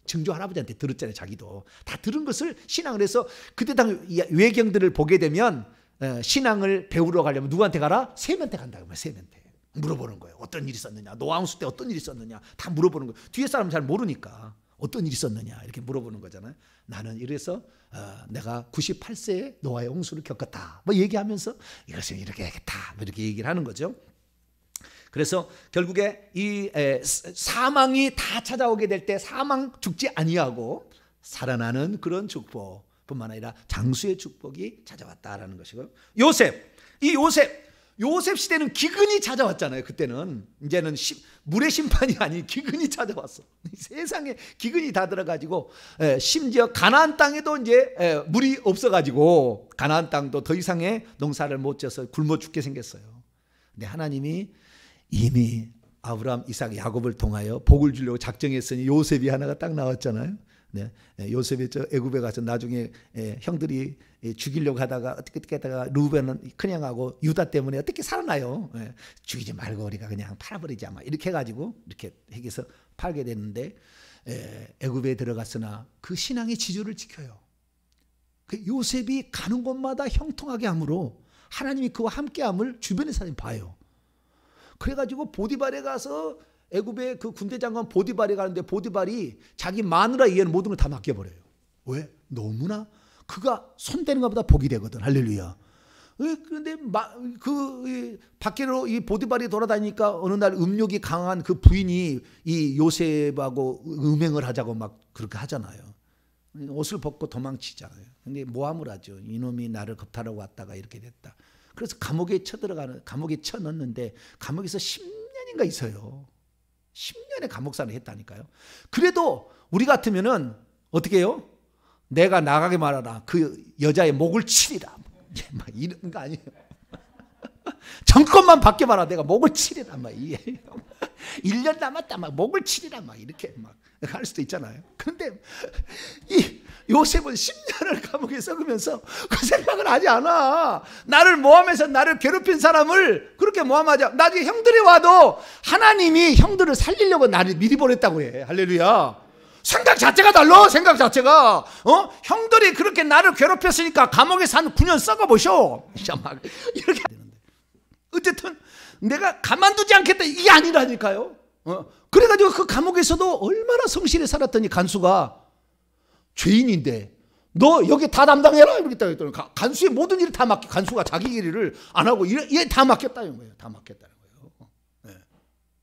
증조 할아버지한테 들었잖아요. 자기도 다 들은 것을 신앙을 해서 그때 당 외경들을 보게 되면 신앙을 배우러 가려면 누구한테 가라? 셈한테 간다고 말이에요. 셈한테. 물어보는 거예요. 어떤 일이 있었느냐. 노아홍수 때 어떤 일이 있었느냐. 다 물어보는 거예요. 뒤에 사람 잘 모르니까 어떤 일이 있었느냐 이렇게 물어보는 거잖아요. 나는 이래서 내가 98세에 노아의 홍수를 겪었다. 뭐 얘기하면서 이것을 이렇게 해야겠다. 뭐 이렇게 얘기를 하는 거죠. 그래서 결국에 이 사망이 다 찾아오게 될 때 사망 죽지 아니하고 살아나는 그런 축복뿐만 아니라 장수의 축복이 찾아왔다라는 것이고요. 요셉 시대는 기근이 찾아왔잖아요. 그때는 이제는 물의 심판이 아닌 기근이 찾아왔어. 세상에 기근이 다 들어가지고 심지어 가나안 땅에도 이제 물이 없어가지고 가나안 땅도 더 이상의 농사를 못 져서 굶어 죽게 생겼어요. 근데 하나님이 이미 아브라함, 이삭, 야곱을 통하여 복을 주려고 작정했으니 요셉이 하나가 딱 나왔잖아요. 네. 요셉이 저 애굽에 가서 나중에 형들이 죽이려고 하다가 어떻게 하다가 루벤은 그냥 하고 유다 때문에 어떻게 살아나요? 죽이지 말고 우리가 그냥 팔아버리자 막 이렇게 해가지고 이렇게 해서 팔게 됐는데 애굽에 들어갔으나 그 신앙의 지조를 지켜요. 그 요셉이 가는 곳마다 형통하게 함으로 하나님이 그와 함께함을 주변의 사람이 봐요. 그래가지고 보디발에 가서 애굽의 그 군대 장관 보디발에 가는데 보디발이 자기 마누라 이해는 모든 걸 다 맡겨버려요. 왜? 너무나 그가 손대는 것보다 복이 되거든. 할렐루야. 그런데 그 밖으로 이 보디발이 돌아다니니까 어느 날 음욕이 강한 그 부인이 이 요셉하고 음행을 하자고 막 그렇게 하잖아요. 옷을 벗고 도망치잖아요. 근데 모함을 하죠. 이놈이 나를 겁탈하고 왔다가 이렇게 됐다. 그래서 감옥에 감옥에 쳐넣는데 감옥에서 10년인가 있어요. 10년의 감옥살이를 했다니까요. 그래도 우리 같으면은 어떻게 해요? 내가 나가게 말하라. 그 여자의 목을 치리라. 막 이런 거 아니에요. 정권만 받게 말아. 내가 목을 치리라. 막 1년 남았다. 막 목을 치리라. 막 이렇게 막 할 수도 있잖아요. 그런데 이 요셉은 10년을 감옥에 썩으면서 그 생각을 하지 않아. 나를 모함해서 나를 괴롭힌 사람을 그렇게 모함하지 않아. 나중에 형들이 와도 하나님이 형들을 살리려고 나를 미리 보냈다고 해. 할렐루야. 생각 자체가 달라. 생각 자체가. 형들이 그렇게 나를 괴롭혔으니까 감옥에서 한 9년 썩어보셔. 막 이렇게 되는데. 어쨌든 내가 가만두지 않겠다 이게 아니라니까요. 그래가지고 그 감옥에서도 얼마나 성실히 살았더니 간수가 죄인인데 너 여기 다 담당해라 이러겠다 했더니 간수의 모든 일을 다 맡겨. 간수가 자기 일을 안 하고 얘 다 맡겼다는 거예요. 다 맡겼다는 거예요. 네.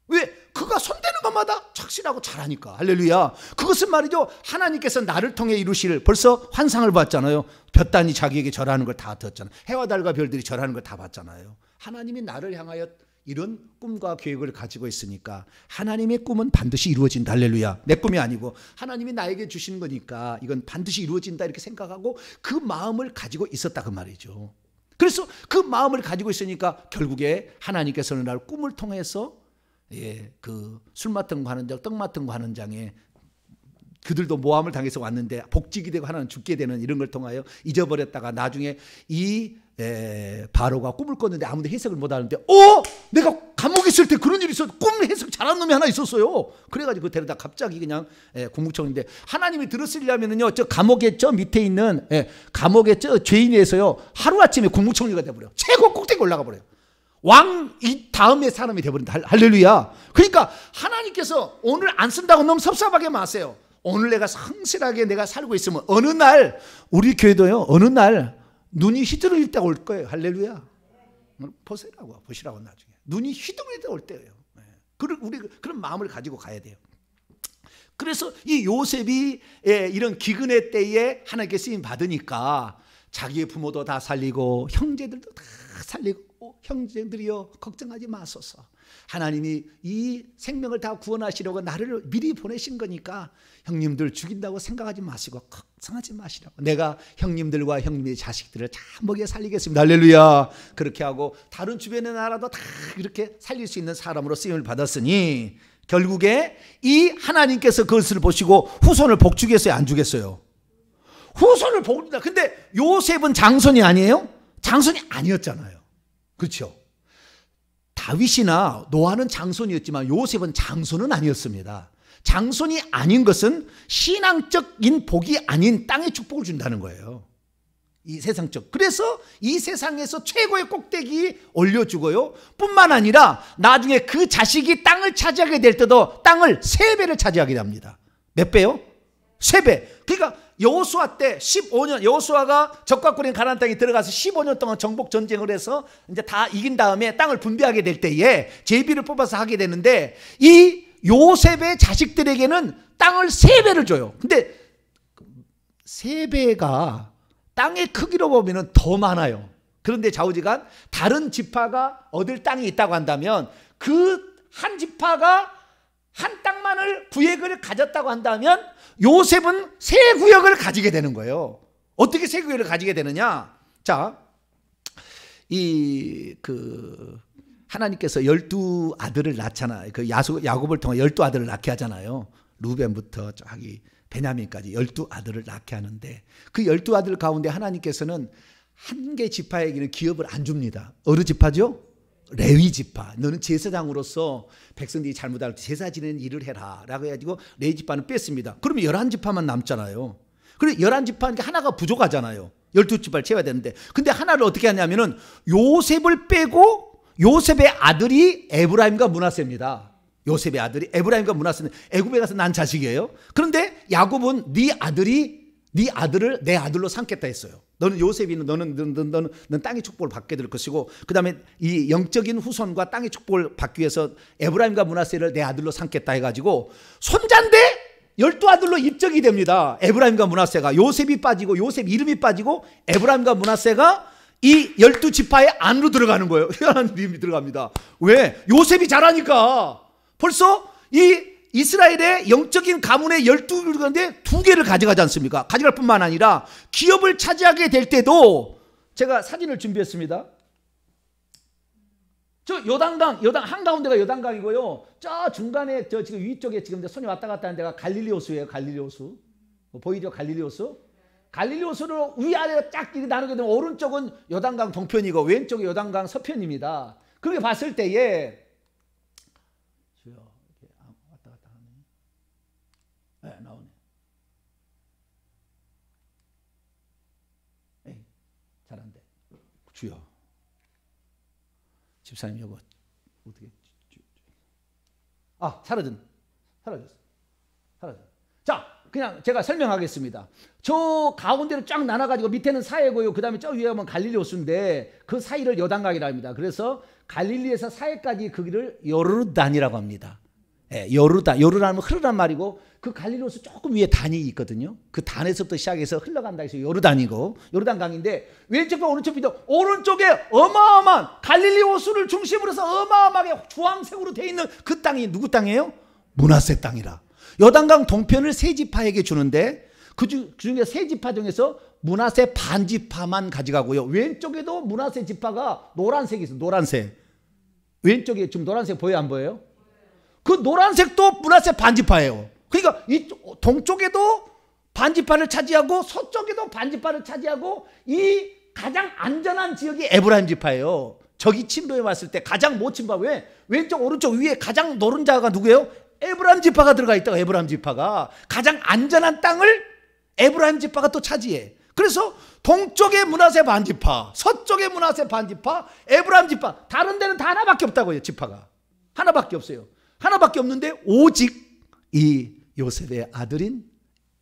왜? 그가 손대는 것마다 착실하고 잘하니까. 할렐루야. 그것은 말이죠. 하나님께서 나를 통해 이루실 벌써 환상을 봤잖아요. 볕단이 자기에게 절하는 걸 다 듣잖아요. 해와 달과 별들이 절하는 걸 다 봤잖아요. 하나님이 나를 향하여 이런 꿈과 계획을 가지고 있으니까 하나님의 꿈은 반드시 이루어진다. 할렐루야. 내 꿈이 아니고 하나님이 나에게 주시는 거니까 이건 반드시 이루어진다 이렇게 생각하고 그 마음을 가지고 있었다 그 말이죠. 그래서 그 마음을 가지고 있으니까 결국에 하나님께서는 날 꿈을 통해서 그 술 맡은 거 하는 장, 떡 맡은 거 하는 장에 그들도 모함을 당해서 왔는데 복직이 되고 하나는 죽게 되는 이런 걸 통하여 잊어버렸다가 나중에 이 바로가 꿈을 꿨는데 아무도 해석을 못 하는데 내가 감옥에 있을 때 그런 일이 있었어. 꿈 해석 잘하는 놈이 하나 있었어요. 그래가지고 데려다 갑자기 그냥 국무총리인데 하나님이 들었으려면요 저 감옥에 저 밑에 있는 감옥에 저 죄인에서요 하루아침에 국무총리가 돼버려. 최고 꼭대기 올라가 버려요. 왕 이 다음에 사람이 돼버린다. 할렐루야. 그러니까 하나님께서 오늘 안 쓴다고 너무 섭섭하게 마세요. 오늘 내가 성실하게 내가 살고 있으면 어느 날 우리 교회도요 어느 날 눈이 휘두르릴 때가 올 거예요. 할렐루야. 보시라고 나중에 눈이 휘두르릴 때가 올 때예요. 우리 그런 마음을 가지고 가야 돼요. 그래서 이 요셉이 이런 기근의 때에 하나님께 쓰임 받으니까 자기의 부모도 다 살리고 형제들도 다 살리고 형제들이여 걱정하지 마소서. 하나님이 이 생명을 다 구원하시려고 나를 미리 보내신 거니까 형님들 죽인다고 생각하지 마시고 걱정하지 마시라고. 내가 형님들과 형님의 자식들을 다 먹여 살리겠습니다. 할렐루야. 그렇게 하고 다른 주변의 나라도 다 이렇게 살릴 수 있는 사람으로 쓰임을 받았으니 결국에 이 하나님께서 그것을 보시고 후손을 복주겠어요? 안 주겠어요? 후손을 복줍니다. 근데 요셉은 장손이 아니에요? 장손이 아니었잖아요. 그렇죠? 다윗이나 노아는 장손이었지만 요셉은 장손은 아니었습니다. 장손이 아닌 것은 신앙적인 복이 아닌 땅의 축복을 준다는 거예요. 이 세상적. 그래서 이 세상에서 최고의 꼭대기 올려주고요. 뿐만 아니라 나중에 그 자식이 땅을 차지하게 될 때도 땅을 3배를 차지하게 됩니다. 몇 배요? 3배. 그러니까 여호수아 때 15년 여호수아가 적각거린 가나안 땅에 들어가서 15년 동안 정복 전쟁을 해서 이제 다 이긴 다음에 땅을 분배하게 될 때에 제비를 뽑아서 하게 되는데 이 요셉의 자식들에게는 땅을 3배를 줘요. 근데 3배가 땅의 크기로 보면 더 많아요. 그런데 좌우지간 다른 지파가 얻을 땅이 있다고 한다면 그 한 지파가 한 땅만을 구역을 가졌다고 한다면 요셉은 3구역을 가지게 되는 거예요. 어떻게 3구역을 가지게 되느냐? 자, 하나님께서 12 아들을 낳잖아요. 그 야곱을 통해 12 아들을 낳게 하잖아요. 루벤부터 저기 베냐민까지 12아들을 낳게 하는데 그 12아들 가운데 하나님께서는 한 개 지파에게는 기업을 안 줍니다. 어느 지파죠? 레위 지파. 너는 제사장으로서 백성들이 잘못할 때 제사 지내는 일을 해라 라고 해가지고 레위 지파는 뺐습니다. 그러면 11지파만 남잖아요. 그리고 11지파니까 하나가 부족하잖아요. 12지파를 채워야 되는데, 근데 하나를 어떻게 하냐면은 요셉을 빼고 요셉의 아들이 에브라임과 므낫세입니다. 요셉의 아들이 에브라임과 므낫세는 애굽에 가서 난 자식이에요. 그런데 야곱은 네 아들을 내 아들로 삼겠다 했어요. 너는 요셉이는 너는 땅의 축복을 받게 될 것이고, 그 다음에 이 영적인 후손과 땅의 축복을 받기 위해서 에브라임과 므낫세를 내 아들로 삼겠다 해가지고 손자인데 12아들로 입적이 됩니다. 에브라임과 므낫세가. 요셉이 빠지고 요셉 이름이 빠지고 에브라임과 므낫세가 이 12지파의 안으로 들어가는 거예요. 희한한 이름이 들어갑니다. 왜? 요셉이 잘하니까. 벌써 이 이스라엘의 영적인 가문의 12개 가운데 2개를 가져가지 않습니까? 가져갈 뿐만 아니라 기업을 차지하게 될 때도, 제가 사진을 준비했습니다. 저 요단강 한가운데가 요단강이고요. 저 중간에 저 지금 위쪽에 지금 손이 왔다 갔다 하는 데가 갈릴리 호수예요. 갈릴리 호수. 보이죠? 갈릴리 호수. 갈릴리 호수를 위아래로 쫙 나누게 되면 오른쪽은 요단강 동편이고 왼쪽이 요단강 서편입니다. 그렇게 봤을 때에 왔다 갔다 하네. 네, 나오네. 에이, 잘 안 돼. 주여. 집사님 여보 어떻게? 사라졌어. 자, 그냥 제가 설명하겠습니다. 저 가운데로 쫙 나눠가지고 밑에는 사해고요. 그 다음에 저 위에 보면 갈릴리 호수인데 그 사이를 요단강이라고 합니다. 그래서 갈릴리에서 사해까지 그 길을 요르단이라고 합니다. 예, 요르단은 흐르란 말이고, 그 갈릴리 호수 조금 위에 단이 있거든요. 그 단에서부터 시작해서 흘러간다 해서 요르단이고, 요르단강인데 왼쪽과 오른쪽이죠. 오른쪽에 어마어마한 갈릴리 호수를 중심으로 해서 어마어마하게 주황색으로 되어 있는 그 땅이 누구 땅이에요? 므낫세 땅이라. 요단강 동편을 세 지파에게 주는데 그 중에 세 지파 중에서 므낫세 반지파만 가져가고요. 왼쪽에도 므낫세 지파가 노란색이 있어요. 노란색. 왼쪽에 지금 노란색 보여요? 안 보여요? 그 노란색도 므낫세 반지파예요. 그러니까 이 동쪽에도 반지파를 차지하고 서쪽에도 반지파를 차지하고, 이 가장 안전한 지역이 에브라임 지파예요. 적이 침범해 왔을 때 가장 못 침범. 왜? 왼쪽 오른쪽 위에 가장 노른자가 누구예요? 에브라임 지파가 들어가 있다가, 에브라임 지파가 가장 안전한 땅을 에브라임 지파가 또 차지해. 그래서 동쪽에 므낫세 반지파, 서쪽에 므낫세 반지파, 에브라임 지파, 다른 데는 다 하나밖에 없다고요. 지파가 하나밖에 없어요. 하나밖에 없는데 오직 이 요셉의 아들인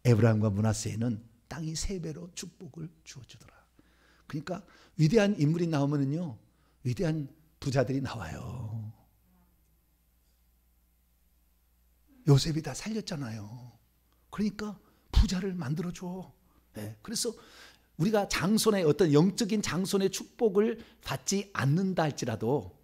에브라임과 므낫세에는 땅이 3배로 축복을 주어주더라. 그러니까 위대한 인물이 나오면은요, 위대한 부자들이 나와요. 요셉이 다 살렸잖아요. 그러니까 부자를 만들어줘. 네. 그래서 우리가 장손의 어떤 영적인 장손의 축복을 받지 않는다 할지라도,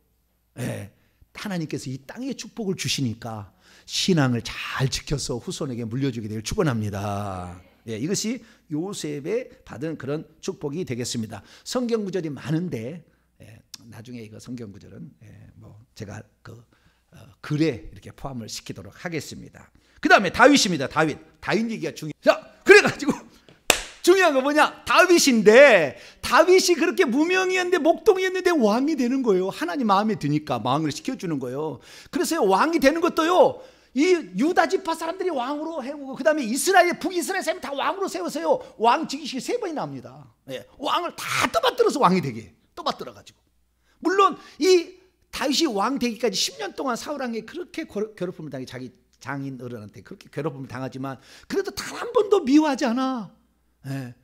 네, 하나님께서 이 땅의 축복을 주시니까 신앙을 잘 지켜서 후손에게 물려주게 되길 축원합니다. 예, 이것이 요셉의 받은 그런 축복이 되겠습니다. 성경 구절이 많은데, 나중에 이거 성경 구절은 제가 글에 이렇게 포함을 시키도록 하겠습니다. 그 다음에 다윗입니다. 다윗 얘기가 중요해요. 자, 그래가지고 중요한 거 뭐냐? 다윗인데, 다윗이 그렇게 무명이었는데 목동이었는데 왕이 되는 거예요. 하나님 마음에 드니까 왕을 시켜주는 거예요. 그래서 왕이 되는 것도요, 이 유다 지파 사람들이 왕으로 해오고, 그 다음에 이스라엘, 북이스라엘 사람이 다 왕으로 세워서요, 왕 즉위식이 3번이 납니다. 예, 왕을 다 떠받들어서 왕이 되게 떠받들어가지고. 물론 이 다윗이 왕 되기까지 10년 동안 사울왕에게 그렇게 괴롭힘을 당해, 자기 장인 어른한테 그렇게 괴롭힘을 당하지만 그래도 단 한 번도 미워하지 않아. 예.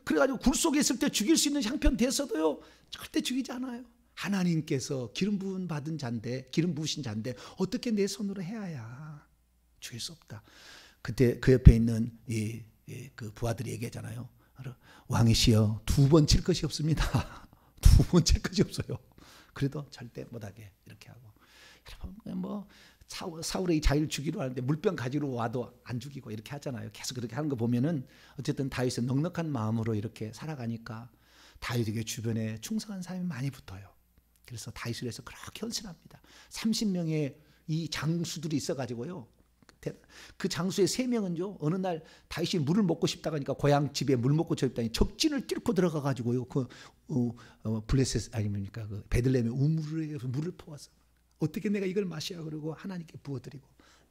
그래가지고 굴 속에 있을 때 죽일 수 있는 형편 됐어도요, 절대 죽이지 않아요. 하나님께서 기름 부은 받은 잔데, 기름 부으신 잔데 어떻게 내 손으로 해야 죽일 수 없다. 그때 그 옆에 있는 그 부하들이 얘기하잖아요. 왕이시여, 2번 칠 것이 없습니다. 2번 칠 것이 없어요. 그래도 절대 못하게 이렇게 하고. 여러분, 사울의 자기를 죽이려 하는데 물병 가지러 와도 안 죽이고 이렇게 하잖아요. 계속 그렇게 하는 거 보면은 어쨌든 다윗은 넉넉한 마음으로 이렇게 살아가니까 다윗에게 주변에 충성한 사람이 많이 붙어요. 그래서 다윗을 위해서 그렇게 헌신합니다. 30명의 이 장수들이 있어가지고요, 그 장수의 3명은요 어느 날 다윗이 물을 먹고 싶다고 하니까 고향 집에 물 먹고 싶다니 적진을 뚫고 들어가 가지고요 블레셋 아닙니까 그 베들레헴의 우물에서 물을 퍼와서 어떻게 내가 이걸 마셔야 그러고 하나님께 부어드리고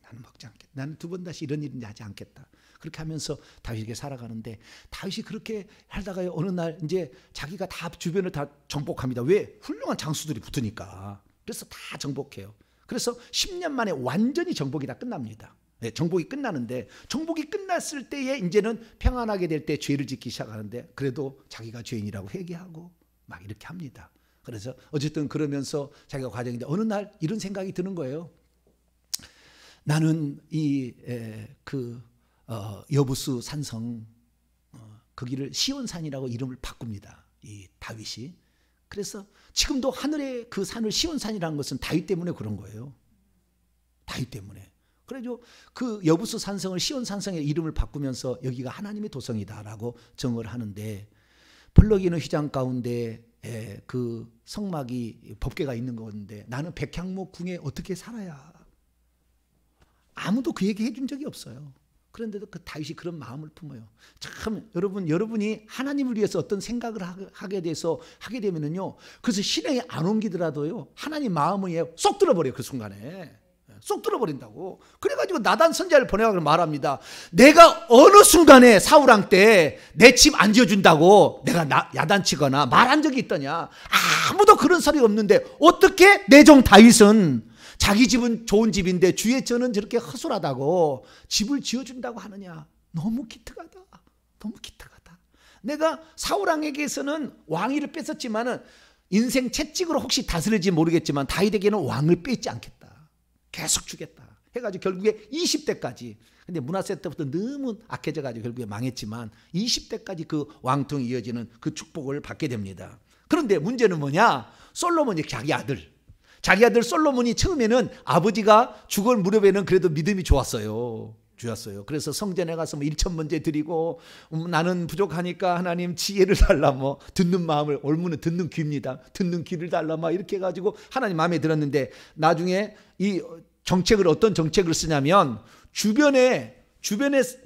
나는 먹지 않겠다. 나는 2번 다시 이런 일은 하지 않겠다. 그렇게 하면서 다윗에게 살아가는데 다윗이 그렇게 하다가요 어느 날 이제 자기가 다 주변을 다 정복합니다. 왜? 훌륭한 장수들이 붙으니까. 그래서 다 정복해요. 그래서 10년 만에 완전히 정복이 다 끝납니다. 네, 정복이 끝나는데 정복이 끝났을 때에 이제는 평안하게 될 때 죄를 짓기 시작하는데 그래도 자기가 죄인이라고 회개하고 막 이렇게 합니다. 그래서 어쨌든 그러면서 자기가 과정인데 어느 날 이런 생각이 드는 거예요. 나는 여부수 산성 거기를 시온산이라고 이름을 바꿉니다. 이 다윗이. 그래서 지금도 하늘의 그 산을 시온산이라는 것은 다윗 때문에 그런 거예요. 다윗 때문에. 그래서 그 여부수 산성을 시온산성의 이름을 바꾸면서 여기가 하나님의 도성이다라고 정을 하는데 블럭이는 휘장 가운데 그 성막이 법궤가 있는 건데 나는 백향목 궁에 어떻게 살아야 아무도 그 얘기 해준 적이 없어요. 그런데도 그 다윗이 그런 마음을 품어요. 참 여러분이 하나님을 위해서 어떤 생각을 하게 되면은요. 그래서 실행에 안 옮기더라도요. 하나님 마음을 쏙 들어버려요. 그 순간에. 쏙 들어버린다고. 그래가지고 나단 선지자를 보내라고 말합니다. 내가 어느 순간에 사울왕 때 내 집 안 지어준다고 내가 야단치거나 말한 적이 있더냐. 아무도 그런 소리가 없는데 어떻게 내 종 다윗은 자기 집은 좋은 집인데 주의 저는 저렇게 허술하다고 집을 지어준다고 하느냐. 너무 기특하다. 너무 기특하다. 내가 사울왕에게서는 왕위를 뺏었지만은 인생 채찍으로 혹시 다스릴지 모르겠지만 다윗에게는 왕을 뺏지 않겠다. 계속 주겠다. 해가지고 결국에 20대까지. 근데 므낫세 때부터 너무 악해져가지고 결국에 망했지만 20대까지 그 왕통이 이어지는 그 축복을 받게 됩니다. 그런데 문제는 뭐냐? 솔로몬이 자기 아들 솔로몬이 처음에는 아버지가 죽을 무렵에는 그래도 믿음이 좋았어요. 그래서 성전에 가서 뭐 1,000번째 드리고 나는 부족하니까 하나님 지혜를 달라 뭐 듣는 마음을 옮으는 듣는 귀입니다. 듣는 귀를 달라 막 이렇게 해가지고 하나님 마음에 들었는데 나중에 이 정책을 어떤 정책을 쓰냐면 주변에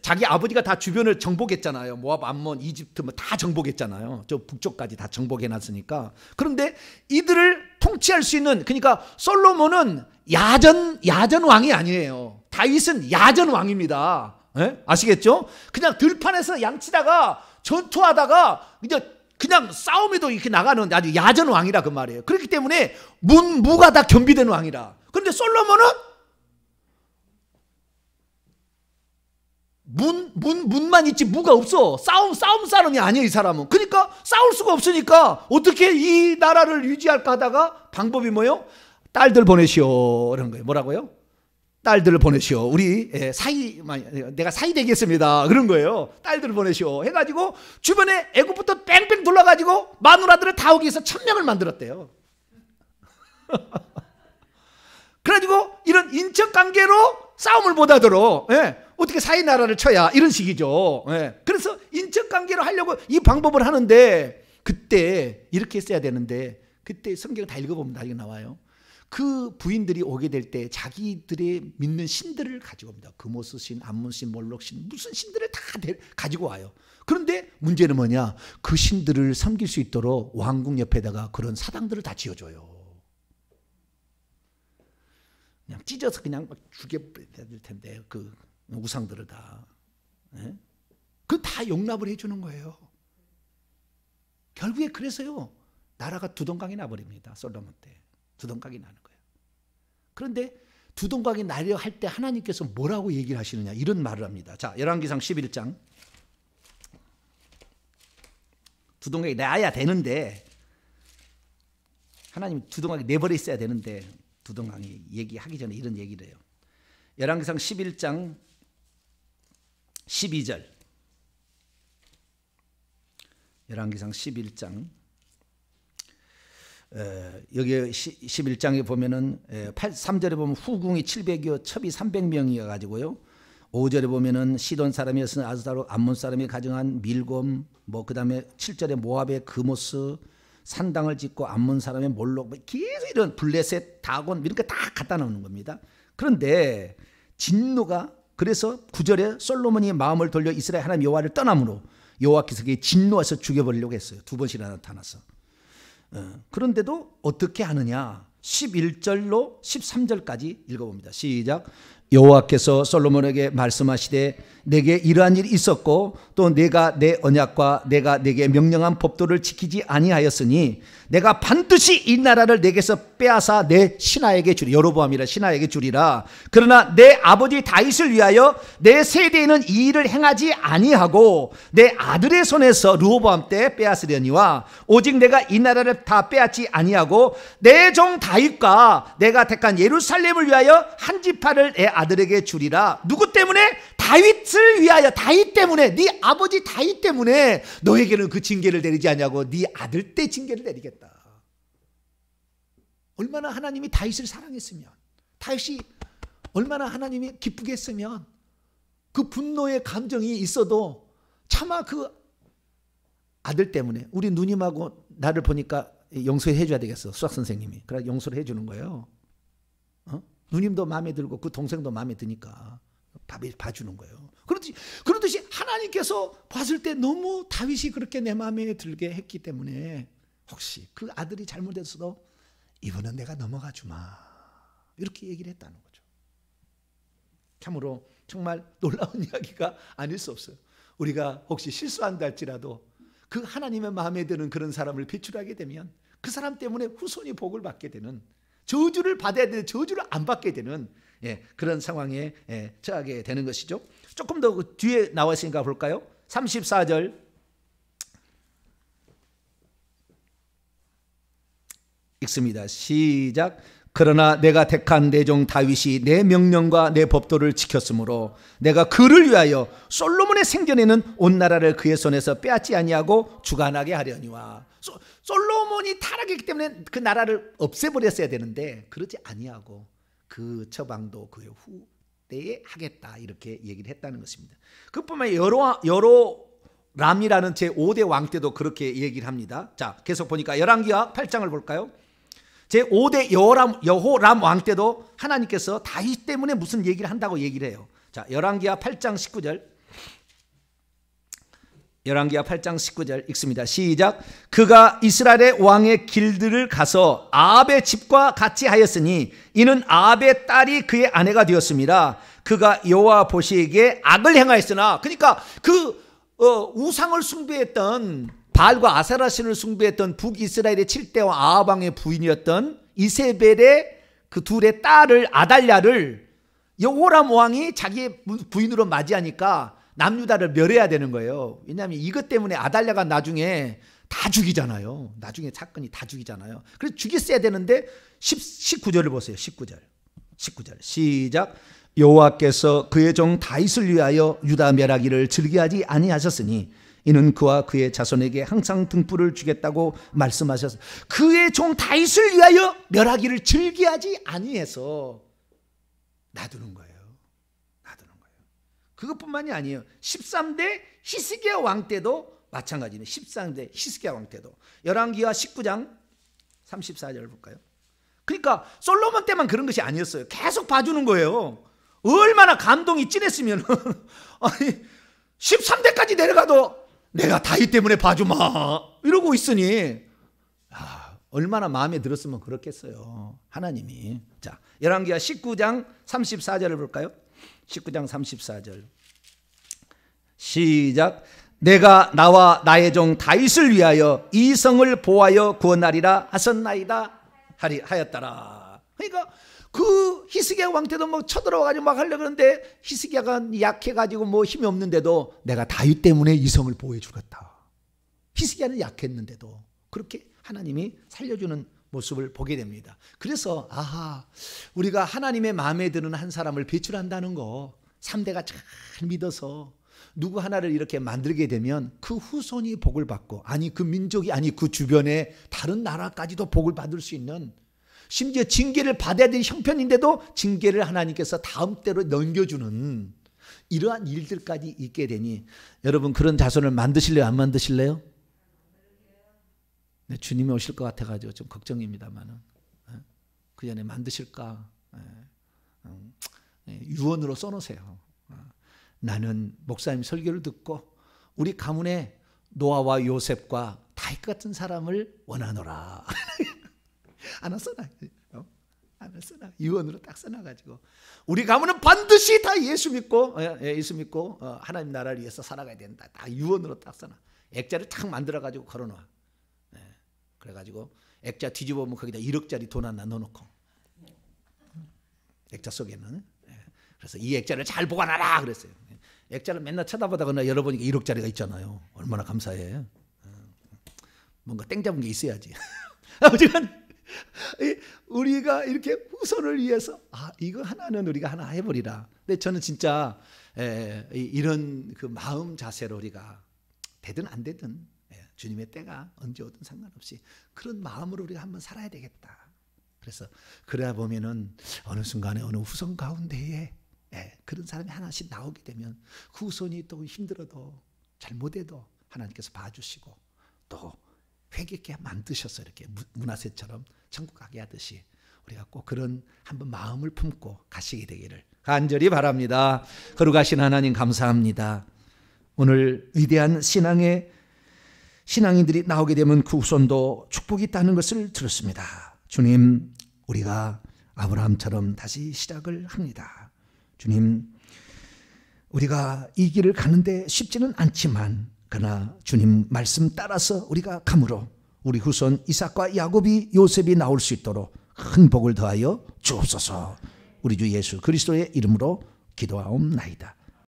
자기 아버지가 다 주변을 정복했잖아요. 모압, 암몬, 이집트 뭐 다 정복했잖아요. 저 북쪽까지 다 정복해놨으니까. 그런데 이들을 통치할 수 있는 그러니까 솔로몬은 야전 왕이 아니에요. 다윗은 야전 왕입니다. 네? 아시겠죠? 그냥 들판에서 양치다가 전투하다가 이제 그냥 싸움에도 이렇게 나가는 아주 야전 왕이라 그 말이에요. 그렇기 때문에 무가 다 겸비된 왕이라. 그런데 솔로몬은 문만 있지 무가 없어. 싸움 사람이 아니에요, 이 사람은. 그러니까 싸울 수가 없으니까 어떻게 이 나라를 유지할까 하다가 방법이 뭐예요? 딸들 보내시오. 그런 거예요. 뭐라고요? 딸들을 보내시오. 우리 내가 사이 되겠습니다. 그런 거예요. 딸들을 보내시오. 해가지고 주변에 애굽부터 뺑뺑 돌아가지고 마누라들을 다 오기 위해서 1,000명을 만들었대요. 그래가지고 이런 인척관계로 싸움을 못하도록 어떻게 사이 나라를 쳐야 이런 식이죠. 그래서 인척관계로 하려고 이 방법을 하는데 그때 이렇게 했어야 되는데 그때 성경 다 읽어보면 나중에 나와요. 그 부인들이 오게 될 때 자기들의 믿는 신들을 가지고 옵니다. 금오스 신, 암몬 신, 몰록 신 무슨 신들을 다 가지고 와요. 그런데 문제는 뭐냐? 그 신들을 섬길 수 있도록 왕궁 옆에다가 그런 사당들을 다 지어줘요. 그냥 찢어서 그냥 막 죽여버려야 될 텐데 그 우상들을 다. 그 다 용납을 해주는 거예요. 결국에 그래서요 나라가 두동강이 나버립니다. 솔로몬 때 두동강이 나는 거예요. 그런데 두동강이 나려 할 때 하나님께서 뭐라고 얘기를 하시느냐 이런 말을 합니다. 자, 열왕기상 11장. 두동강이 나야 되는데 하나님이 두동강이 내버려 있어야 되는데 두동강이 얘기하기 전에 이런 얘기를 해요. 열왕기상 11장 12절. 열왕기상 11장 여기 11장에 보면은 3절에 보면 후궁이 700여 첩이 300명이어 가지고요. 5절에 보면은 시돈 사람이었으나 아스다로 암몬 사람이 가정한 밀곰 뭐 그다음에 7절에 모압의 그모스 산당을 짓고 암몬 사람의 몰록 계속 이런 블레셋 다곤 이런 거 다 갖다 놓는 겁니다. 그런데 진노가, 그래서 9절에 솔로몬이 마음을 돌려 이스라엘 하나님 여호와를 떠남으로 여호와께서 그에게 진노해서 죽여버리려고 했어요. 두 번씩이나 나타나서. 그런데도 어떻게 하느냐, 11절로 13절까지 읽어봅니다. 시작. 여호와께서 솔로몬에게 말씀하시되 내게 이러한 일이 있었고 또 내가 내 언약과 내가 내게 명령한 법도를 지키지 아니하였으니 내가 반드시 이 나라를 내게서 빼앗아 내 신하에게 주리라. 여로보암이라 신하에게 주리라. 그러나 내 아버지 다윗을 위하여 내 세대에는 이 일을 행하지 아니하고 내 아들의 손에서 르호보암 때 빼앗으려니와 오직 내가 이 나라를 다 빼앗지 아니하고 내 종 다윗과 내가 택한 예루살렘을 위하여 한 지파를 내 아들에게 주리라. 누구 때문에? 다윗을 위하여. 다윗 때문에, 네 아버지 다윗 때문에 너에게는 그 징계를 내리지 않냐고 네 아들 때 징계를 내리겠다. 얼마나 하나님이 다윗을 사랑했으면, 다윗이 얼마나 하나님이 기쁘게 했으면 그 분노의 감정이 있어도 차마 그 아들 때문에. 우리 누님하고 나를 보니까 용서해 줘야 되겠어, 수학 선생님이. 그래 용서를 해 주는 거예요. 누님도 마음에 들고 그 동생도 마음에 드니까 봐주는 거예요. 그러듯이 하나님께서 봤을 때 너무 다윗이 그렇게 내 마음에 들게 했기 때문에 혹시 그 아들이 잘못했어도 이번은 내가 넘어가 주마, 이렇게 얘기를 했다는 거죠. 참으로 정말 놀라운 이야기가 아닐 수 없어요. 우리가 혹시 실수한다 할지라도 그 하나님의 마음에 드는 그런 사람을 배출하게 되면 그 사람 때문에 후손이 복을 받게 되는, 저주를 받아야 되는 저주를 안 받게 되는 그런 상황에 처하게 되는 것이죠. 조금 더 그 뒤에 나와 있으니까 볼까요? 34절 읽습니다. 시작. 그러나 내가 택한 내 종 다윗이 내 명령과 내 법도를 지켰으므로 내가 그를 위하여 솔로몬의 생전에는 온 나라를 그의 손에서 빼앗지 아니하고 주관하게 하려니와. 솔로몬이 타락했기 때문에 그 나라를 없애버렸어야 되는데 그러지 아니하고 그 처방도 그의 후대에 하겠다, 이렇게 얘기를 했다는 것입니다. 그뿐만 아니라 여로람이라는 제5대 왕 때도 그렇게 얘기를 합니다. 자, 계속 보니까 열왕기하 8장을 볼까요? 제5대 여호람 왕 때도 하나님께서 다윗 때문에 무슨 얘기를 한다고 얘기를 해요. 자, 열왕기하 8장 19절. 열왕기하 8장 19절 읽습니다. 시작. 그가 이스라엘의 왕의 길들을 가서 아합의 집과 같이 하였으니 이는 아합의 딸이 그의 아내가 되었습니다. 그가 여호와 보시기에 악을 행하였으나, 그러니까 그 우상을 숭배했던 바알과 아세라 신을 숭배했던 북이스라엘의 7대 왕 아합 왕의 부인이었던 이세벨의 그 둘의 딸을 아달랴를 여호람 왕이 자기의 부인으로 맞이하니까 남유다를 멸해야 되는 거예요. 왜냐하면 이것 때문에 아달랴가 나중에 다 죽이잖아요. 나중에 사건이 다 죽이잖아요. 그래서 죽였어야 되는데 19절을 보세요. 19절 시작. 여호와께서 그의 종 다윗을 위하여 유다 멸하기를 즐겨하지 아니하셨으니 이는 그와 그의 자손에게 항상 등불을 주겠다고 말씀하셔서 그의 종 다윗을 위하여 멸하기를 즐겨하지 아니해서 놔두는 거예요. 그것뿐만이 아니에요. 13대 히스기야 왕 때도 마찬가지네. 13대 히스기야 왕 때도. 열왕기하 19장 34절을 볼까요? 그러니까 솔로몬 때만 그런 것이 아니었어요. 계속 봐주는 거예요. 얼마나 감동이 진했으면 아니 13대까지 내려가도 내가 다윗 때문에 봐주마 이러고 있으니 얼마나 마음에 들었으면 그렇겠어요, 하나님이. 자, 열왕기하 19장 34절을 볼까요? 19장 34절 시작. 내가 나와 나의 종 다윗을 위하여 이 성을 보하여 구원하리라 하셨나이다 하였더라. 그러니까 그 히스기야 왕 때도 뭐 쳐들어가지고 막 하려고 그러는데 히스기야가 약해가지고 뭐 힘이 없는데도 내가 다윗 때문에 이 성을 보호해 주겠다. 히스기야는 약했는데도 그렇게 하나님이 살려주는 모습을 보게 됩니다. 그래서 우리가 하나님의 마음에 드는 한 사람을 배출한다는 거, 3대가 잘 믿어서 누구 하나를 이렇게 만들게 되면 그 후손이 복을 받고, 아니 그 민족이, 아니 그 주변의 다른 나라까지도 복을 받을 수 있는, 심지어 징계를 받아야 될 형편인데도 징계를 하나님께서 다음 때로 넘겨주는 이러한 일들까지 있게 되니 여러분 그런 자손을 만드실래요, 안 만드실래요? 네, 주님이 오실 것 같아가지고 좀 걱정입니다만은 그 전에 만드실까? 유언으로 써놓으세요. 나는 목사님 설교를 듣고 우리 가문에 노아와 요셉과 다윗 같은 사람을 원하노라. 하나 써놔. 하나 써놔. 유언으로 딱 써놔가지고 우리 가문은 반드시 다 예수 믿고 하나님 나라를 위해서 살아가야 된다. 다 유언으로 딱 써놔. 액자를 탁 만들어가지고 걸어놔. 그래가지고 액자 뒤집어보면 거기다 1억짜리 돈 하나 넣어놓고 액자 속에는. 그래서 이 액자를 잘 보관하라 그랬어요. 액자를 맨날 쳐다보다가 열어보니까 1억짜리가 있잖아요. 얼마나 감사해. 뭔가 땡 잡은 게 있어야지. 어쨌든 우리가 이렇게 후손을 위해서 이거 하나는 우리가 하나 해버리라. 근데 저는 진짜 이런 그 마음 자세로 우리가 되든 안 되든 주님의 때가 언제 오든 상관없이 그런 마음으로 우리가 한번 살아야 되겠다. 그래서 그래야 보면은 어느 순간에 어느 후손 가운데에 그런 사람이 하나씩 나오게 되면 그 후손이 또 힘들어도 잘못해도 하나님께서 봐주시고 또 회개케 만드셔서 이렇게 문하세처럼 천국 가게 하듯이 우리가 꼭 그런 한번 마음을 품고 가시게 되기를 간절히 바랍니다. 거룩하신 하나님 감사합니다. 오늘 위대한 신앙인들이 나오게 되면 그 후손도 축복이 있다는 것을 들었습니다. 주님, 우리가 아브라함처럼 다시 시작을 합니다. 주님, 우리가 이 길을 가는데 쉽지는 않지만 그러나 주님 말씀 따라서 우리가 감으로 우리 후손 이삭과 야곱이 요셉이 나올 수 있도록 큰 복을 더하여 주옵소서. 우리 주 예수 그리스도의 이름으로 기도하옵나이다.